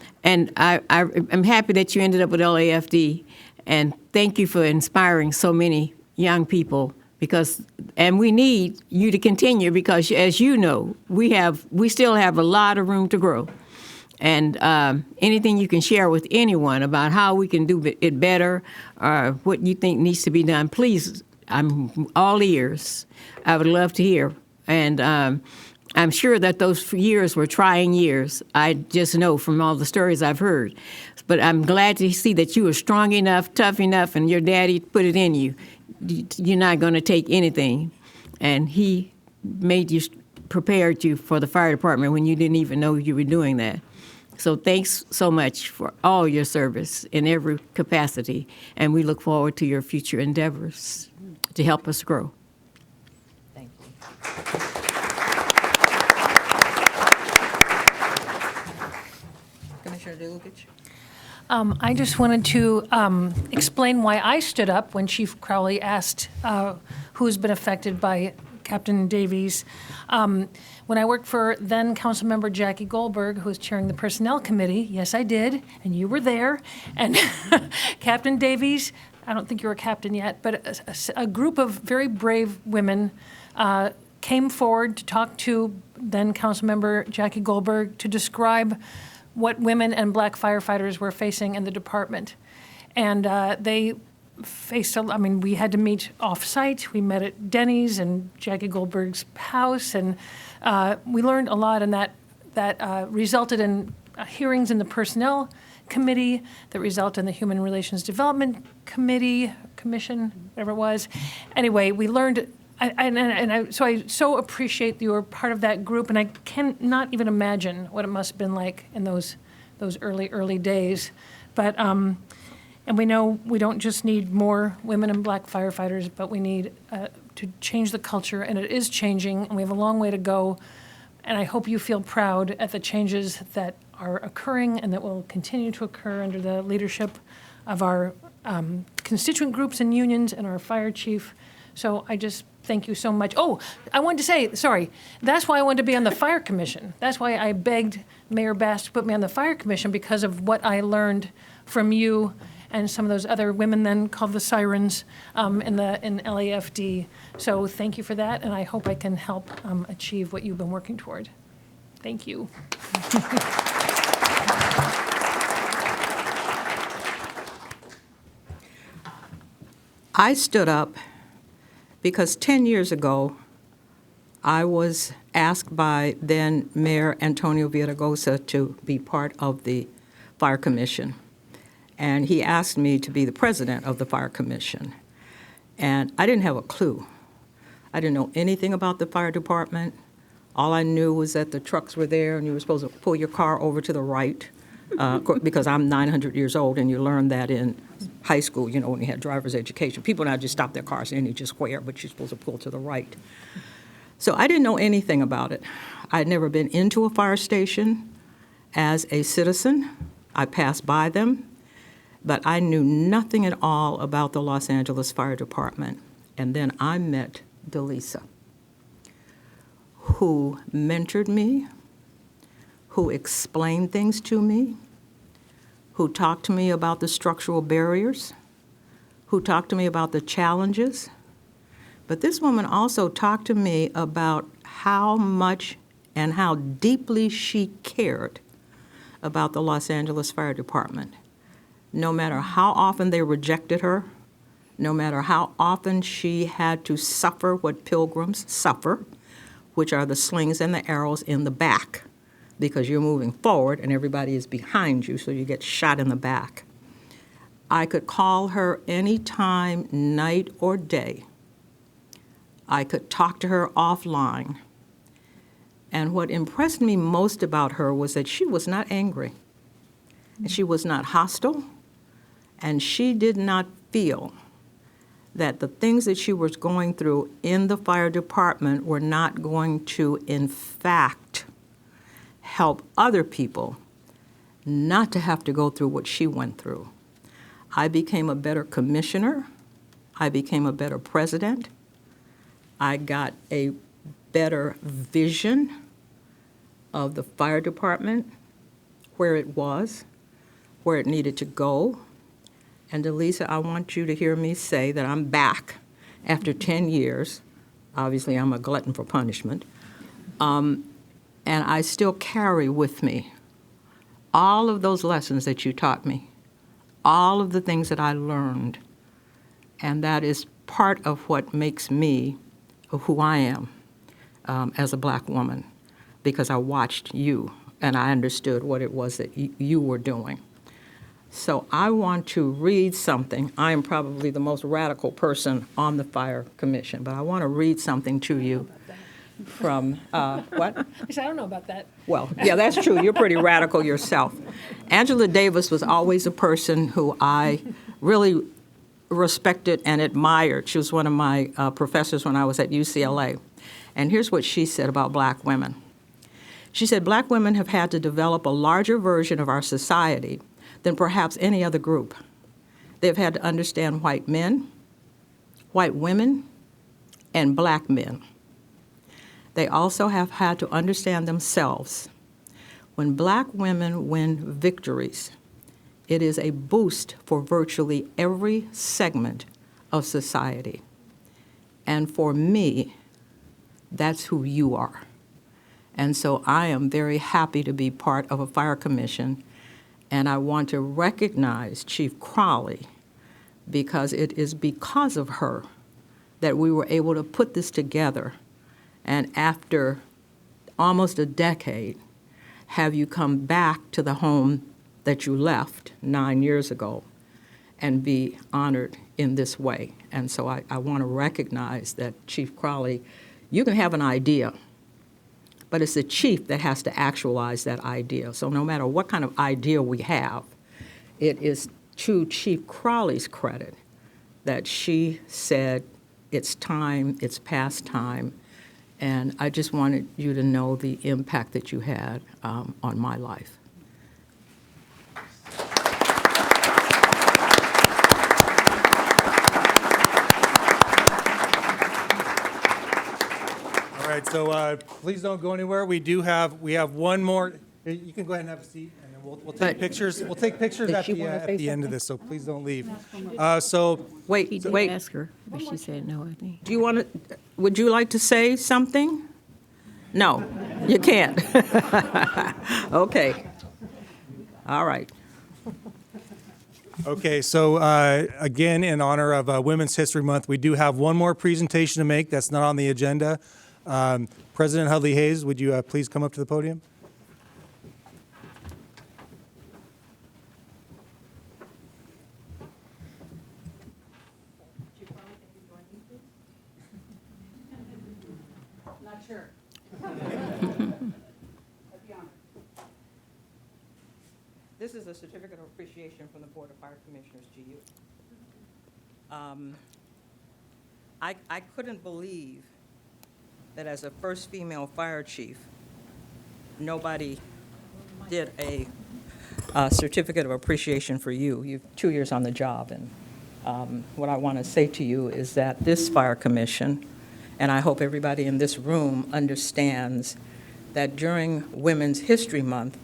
I'm happy that you ended up with LAFD. And thank you for inspiring so many young people, and we need you to continue, because as you know, we still have a lot of room to grow. And anything you can share with anyone about how we can do it better, or what you think needs to be done, please, I'm all ears. I would love to hear. And I'm sure that those years were trying years. I just know from all the stories I've heard. But I'm glad to see that you were strong enough, tough enough, and your daddy put it in you. You're not going to take anything. And he prepared you for the fire department when you didn't even know you were doing that. So thanks so much for all your service in every capacity, and we look forward to your future endeavors to help us grow. Thank you. Commissioner DeLucich? I just wanted to explain why I stood up when Chief Crowley asked who's been affected by Captain Davies. When I worked for then Councilmember Jackie Goldberg, who was chairing the Personnel Committee, yes, I did, and you were there, and Captain Davies, I don't think you were a captain yet, but a group of very brave women came forward to talk to then Councilmember Jackie Goldberg to describe what women and black firefighters were facing in the department. And they faced, we had to meet off-site. We met at Denny's and Jackie Goldberg's house, and we learned a lot, and that resulted in hearings in the Personnel Committee, that resulted in the Human Relations Development Commission, whatever it was. Anyway, we learned, so I so appreciate you were part of that group, and I cannot even imagine what it must have been like in those early days. But and we know we don't just need more women and black firefighters, but we need to change the culture, and it is changing, and we have a long way to go. And I hope you feel proud at the changes that are occurring and that will continue to occur under the leadership of our constituent groups and unions and our fire chief. So I just thank you so much. Oh, I wanted to say, sorry, that's why I wanted to be on the Fire Commission. That's why I begged Mayor Bass to put me on the Fire Commission, because of what I learned from you and some of those other women then called the Sirens in LAFD. So thank you for that, and I hope I can help achieve what you've been working toward. Thank you. I stood up because 10 years ago, I was asked by then Mayor Antonio Villaraigosa to be part of the Fire Commission. And he asked me to be the president of the Fire Commission. And I didn't have a clue. I didn't know anything about the fire department. All I knew was that the trucks were there and you were supposed to pull your car over to the right, because I'm 900 years old, and you learned that in high school, you know, when you had driver's education. People now just stop their cars in any just square, but you're supposed to pull to the right. So I didn't know anything about it. I'd never been into a fire station as a citizen. I passed by them, but I knew nothing at all about the Los Angeles Fire Department. And then I met Delisa, who mentored me, who explained things to me, who talked to me about the structural barriers, who talked to me about the challenges. But this woman also talked to me about how much and how deeply she cared about the Los Angeles Fire Department. No matter how often they rejected her, no matter how often she had to suffer what pilgrims suffer, which are the slings and the arrows in the back, because you're moving forward and everybody is behind you, so you get shot in the back. I could call her anytime, night or day. I could talk to her offline. And what impressed me most about her was that she was not angry, and she was not hostile, and she did not feel that the things that she was going through in the fire department were not going to, in fact, help other people not to have to go through what she went through. I became a better commissioner. I became a better president. I got a better vision of the fire department, where it was, where it needed to go. And Delisa, I want you to hear me say that I'm back after 10 years. Obviously, I'm a glutton for punishment. And I still carry with me all of those lessons that you taught me, all of the things that I learned. And that is part of what makes me who I am as a black woman, because I watched you and I understood what it was that you were doing. So I want to read something. I am probably the most radical person on the Fire Commission, but I want to read something to you from, what? I don't know about that. Well, yeah, that's true. You're pretty radical yourself. Angela Davis was always a person who I really respected and admired. She was one of my professors when I was at UCLA. And here's what she said about black women. She said, black women have had to develop a larger version of our society than perhaps any other group. They've had to understand white men, white women, and black men. They also have had to understand themselves. When black women win victories, it is a boost for virtually every segment of society. And for me, that's who you are. And so I am very happy to be part of a fire commission, and I want to recognize Chief Crowley, because it is because of her that we were able to put this together. And after almost a decade, have you come back to the home that you left 9 years ago and be honored in this way. And so I want to recognize that, Chief Crowley, you can have an idea, but it's the chief that has to actualize that idea. So no matter what kind of idea we have, it is to Chief Crowley's credit that she said, it's time, it's past time. And I just wanted you to know the impact that you had on my life. All right, so please don't go anywhere. We have one more. You can go ahead and have a seat, and then we'll take pictures. We'll take pictures at the end of this. So please don't leave. Wait. He did ask her, but she said no, I think. Do you want to? Would you like to say something? No, you can't. Okay. All right. Okay, so again, in honor of Women's History Month, we do have one more presentation to make that's not on the agenda. President Hudley Hayes, would you please come up to the podium? Not sure. This is a certificate of appreciation from the Board of Fire Commissioners to you. I couldn't believe that as a first female fire chief, nobody did a certificate of appreciation for you. You've 2 years on the job, and what I want to say to you is that this fire commission, and I hope everybody in this room understands that during Women's History Month,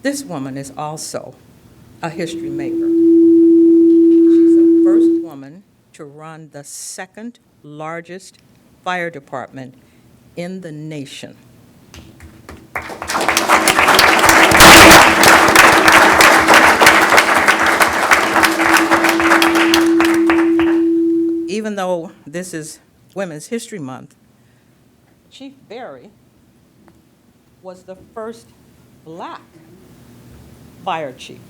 this woman is also a history maker. She's the first woman to run the second largest fire department in the nation. Even though this is Women's History Month, Chief Berry was the first black fire chief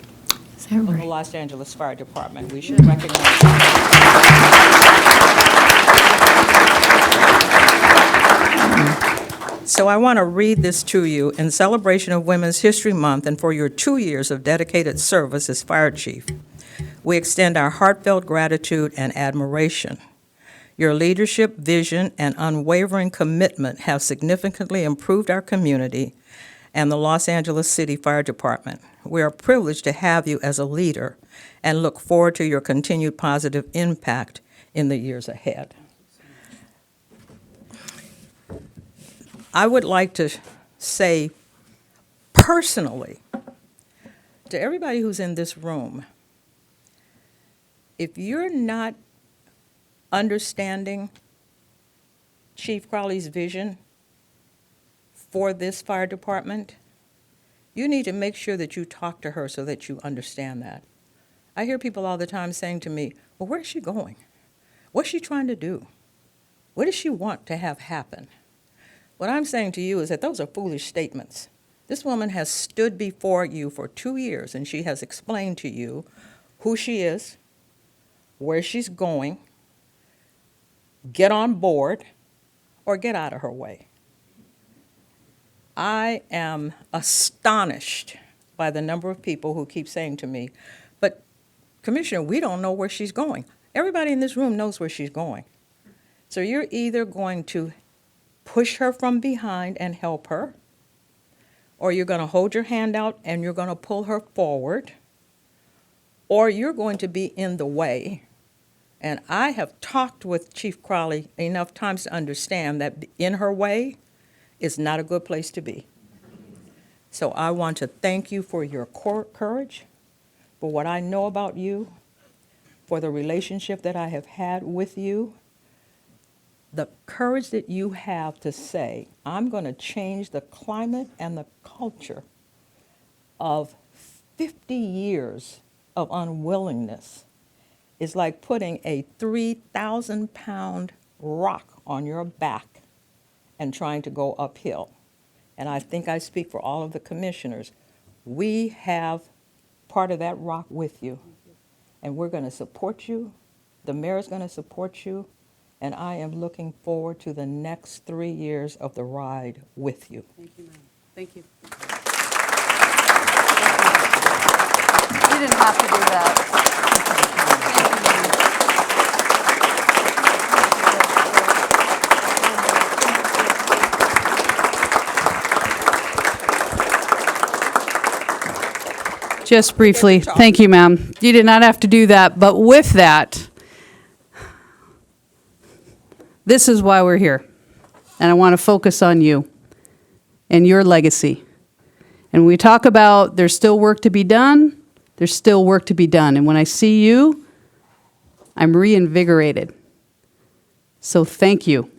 of the Los Angeles Fire Department. We should recognize that. So I want to read this to you in celebration of Women's History Month and for your 2 years of dedicated service as fire chief. We extend our heartfelt gratitude and admiration. Your leadership, vision, and unwavering commitment have significantly improved our community and the Los Angeles City Fire Department. We are privileged to have you as a leader and look forward to your continued positive impact in the years ahead. I would like to say personally to everybody who's in this room, if you're not understanding Chief Crowley's vision for this fire department, you need to make sure that you talk to her so that you understand that. I hear people all the time saying to me, well, where's she going? What's she trying to do? What does she want to have happen? What I'm saying to you is that those are foolish statements. This woman has stood before you for 2 years, and she has explained to you who she is, where she's going. Get on board or get out of her way. I am astonished by the number of people who keep saying to me, but Commissioner, we don't know where she's going. Everybody in this room knows where she's going. So you're either going to push her from behind and help her, or you're going to hold your hand out and you're going to pull her forward, or you're going to be in the way. And I have talked with Chief Crowley enough times to understand that in her way is not a good place to be. So I want to thank you for your courage, for what I know about you, for the relationship that I have had with you, the courage that you have to say, I'm going to change the climate and the culture of 50 years of unwillingness. Is like putting a 3,000-pound rock on your back and trying to go uphill. And I think I speak for all of the commissioners. We have part of that rock with you, and we're going to support you. The mayor's going to support you, and I am looking forward to the next 3 years of the ride with you. Thank you, ma'am. Thank you. You didn't have to do that. Just briefly, thank you, ma'am. You did not have to do that, but with that, this is why we're here. And I want to focus on you and your legacy. And when we talk about there's still work to be done, there's still work to be done. And when I see you, I'm reinvigorated. So thank you.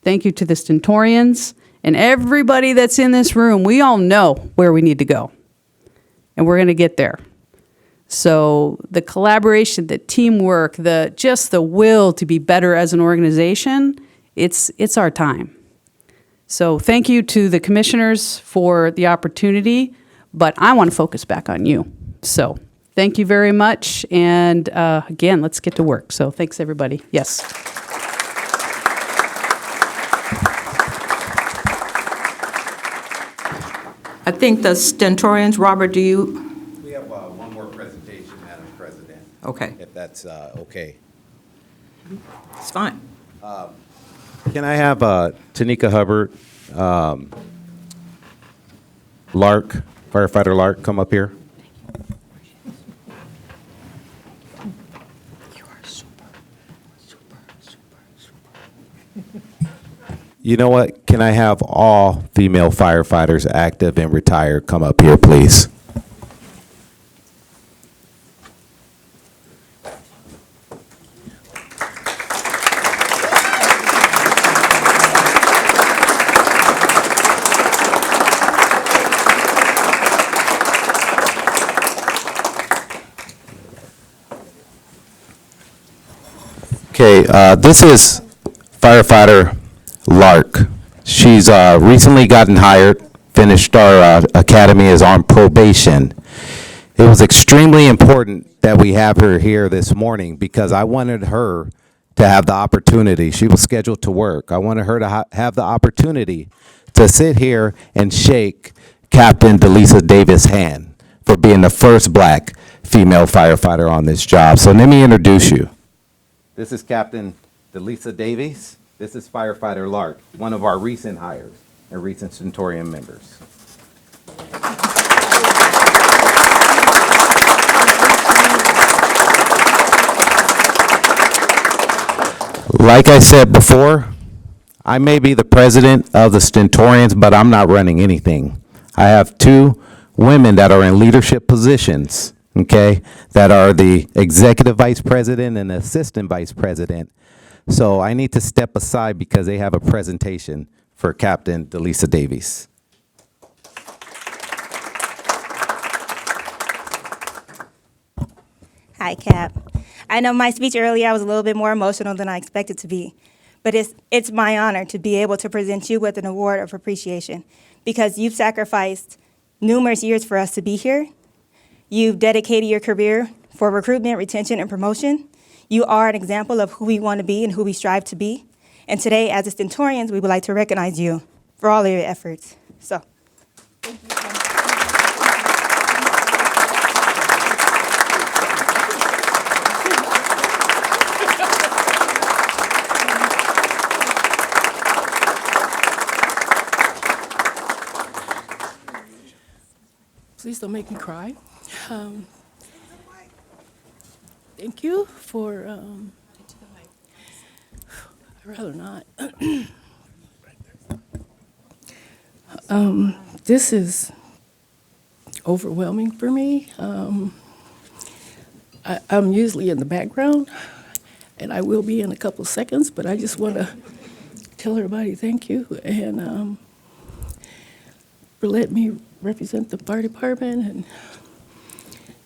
Thank you to the Stentorians and everybody that's in this room. We all know where we need to go. And we're going to get there. So the collaboration, the teamwork, just the will to be better as an organization, it's our time. So thank you to the commissioners for the opportunity, but I want to focus back on you. So thank you very much. And again, let's get to work. So thanks, everybody. Yes. I think the Stentorians, Robert, do you? We have one more presentation, Madam President. Okay. If that's okay. It's fine. Can I have Tanika Hubbard Lark, firefighter Lark, come up here. You know what? Can I have all female firefighters, active and retired, come up here, please? Okay, this is firefighter Lark. She's recently gotten hired, finished our academy, is on probation. It was extremely important that we have her here this morning because I wanted her to have the opportunity. She was scheduled to work. I wanted her to have the opportunity to sit here and shake Captain Delisa Davis' hand for being the first black female firefighter on this job. So let me introduce you. This is Captain Delisa Davies. This is firefighter Lark, one of our recent hires and recent Centurion members. Like I said before, I may be the president of the Stentorians, but I'm not running anything. I have two women that are in leadership positions, okay, that are the executive vice president and assistant vice president. So I need to step aside because they have a presentation for Captain Delisa Davies. Hi, Cap. I know my speech earlier, I was a little bit more emotional than I expected to be, but it's my honor to be able to present you with an award of appreciation because you've sacrificed numerous years for us to be here. You've dedicated your career for recruitment, retention, and promotion. You are an example of who we want to be and who we strive to be. And today, as the Stentorians, we would like to recognize you for all of your efforts. So, thank you. Please don't make me cry. Thank you for, I'd rather not. This is overwhelming for me. I'm usually in the background, and I will be in a couple seconds, but I just want to tell everybody thank you and for letting me represent the fire department and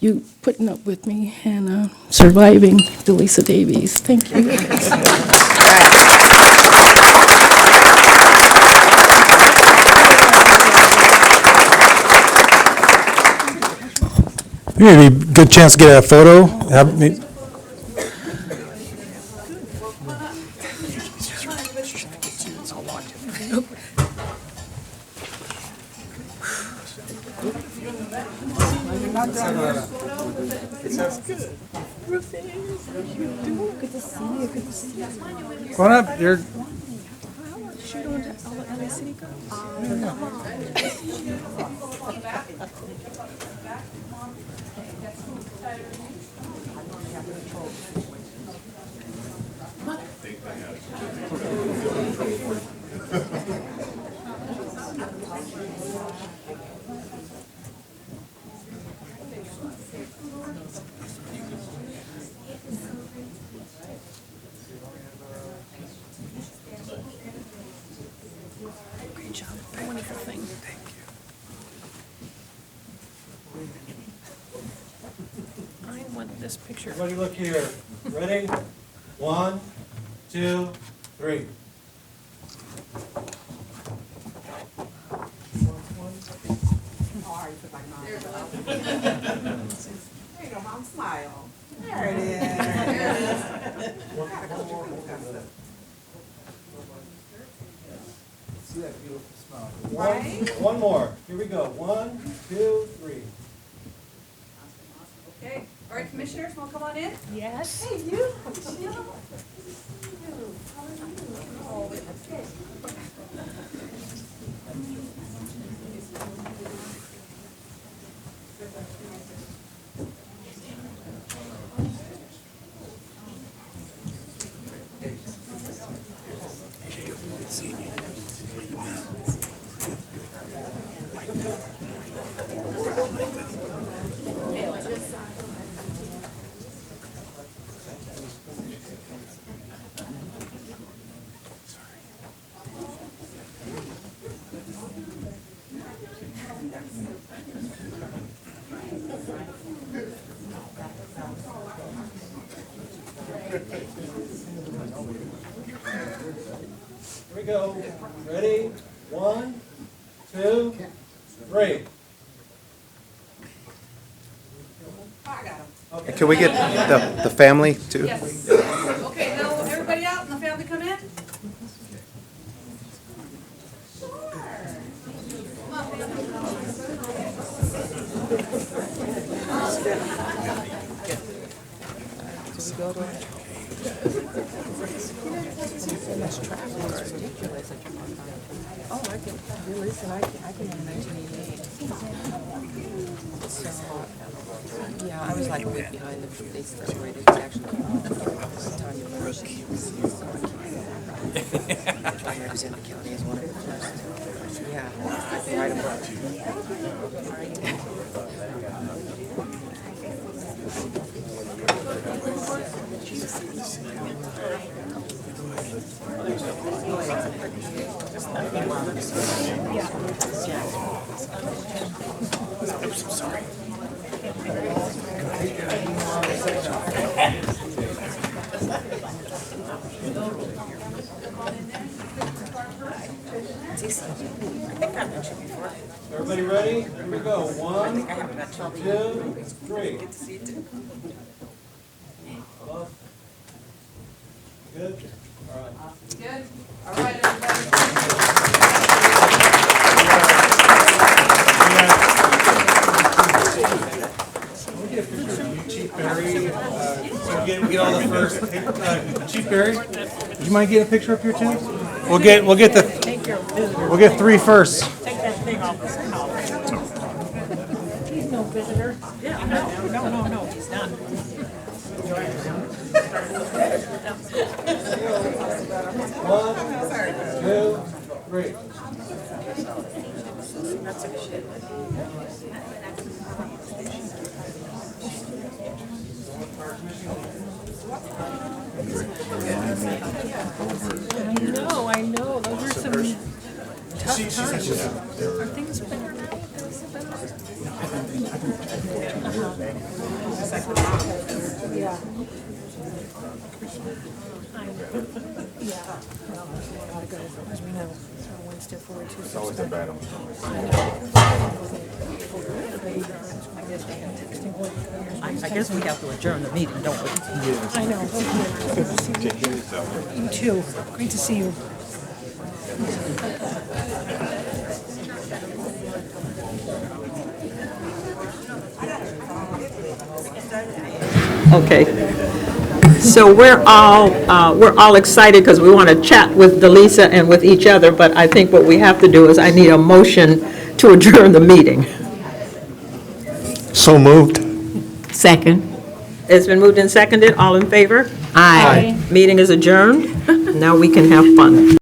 you putting up with me and surviving Delisa Davies. Thank you. Maybe a good chance to get a photo. Come on up. You're Great job. Wonderful thing. Thank you. I want this picture. Everybody look here. Ready? 1, 2, 3. There you go, Mom. Smile. There it is. See that beautiful smile. One more. Here we go. 1, 2, 3. Okay, all right, commissioners, want to come on in? Yes. Hey, you. Here we go. Ready? 1, 2, 3. Can we get the family too? Yes. Okay, now everybody out and the family come in? Oh, I can, listen, I can imagine 1988. So, yeah, I was like a week behind them. They separated. It's actually Tanya first. I represent the county as one of the first. Yeah, I can write a book. Everybody ready? Here we go. 1, 2, 3. Good? All right. Good? All right, everybody. Chief Barry, so we get all the first. Chief Barry, do you mind getting a picture up here too? We'll get 3 first. Take that thing off. He's no visitor. No, he's not. 1, 2, 3. I know. Those are some tough times. Are things better now? Yeah. It's always a battle. I guess we have to adjourn the meeting, don't we? I know. You too. Great to see you. Okay. So we're all excited because we want to chat with Delisa and with each other, but I think what we have to do is I need a motion to adjourn the meeting. So moved. Second. It's been moved and seconded. All in favor? Aye. Meeting is adjourned. Now we can have fun.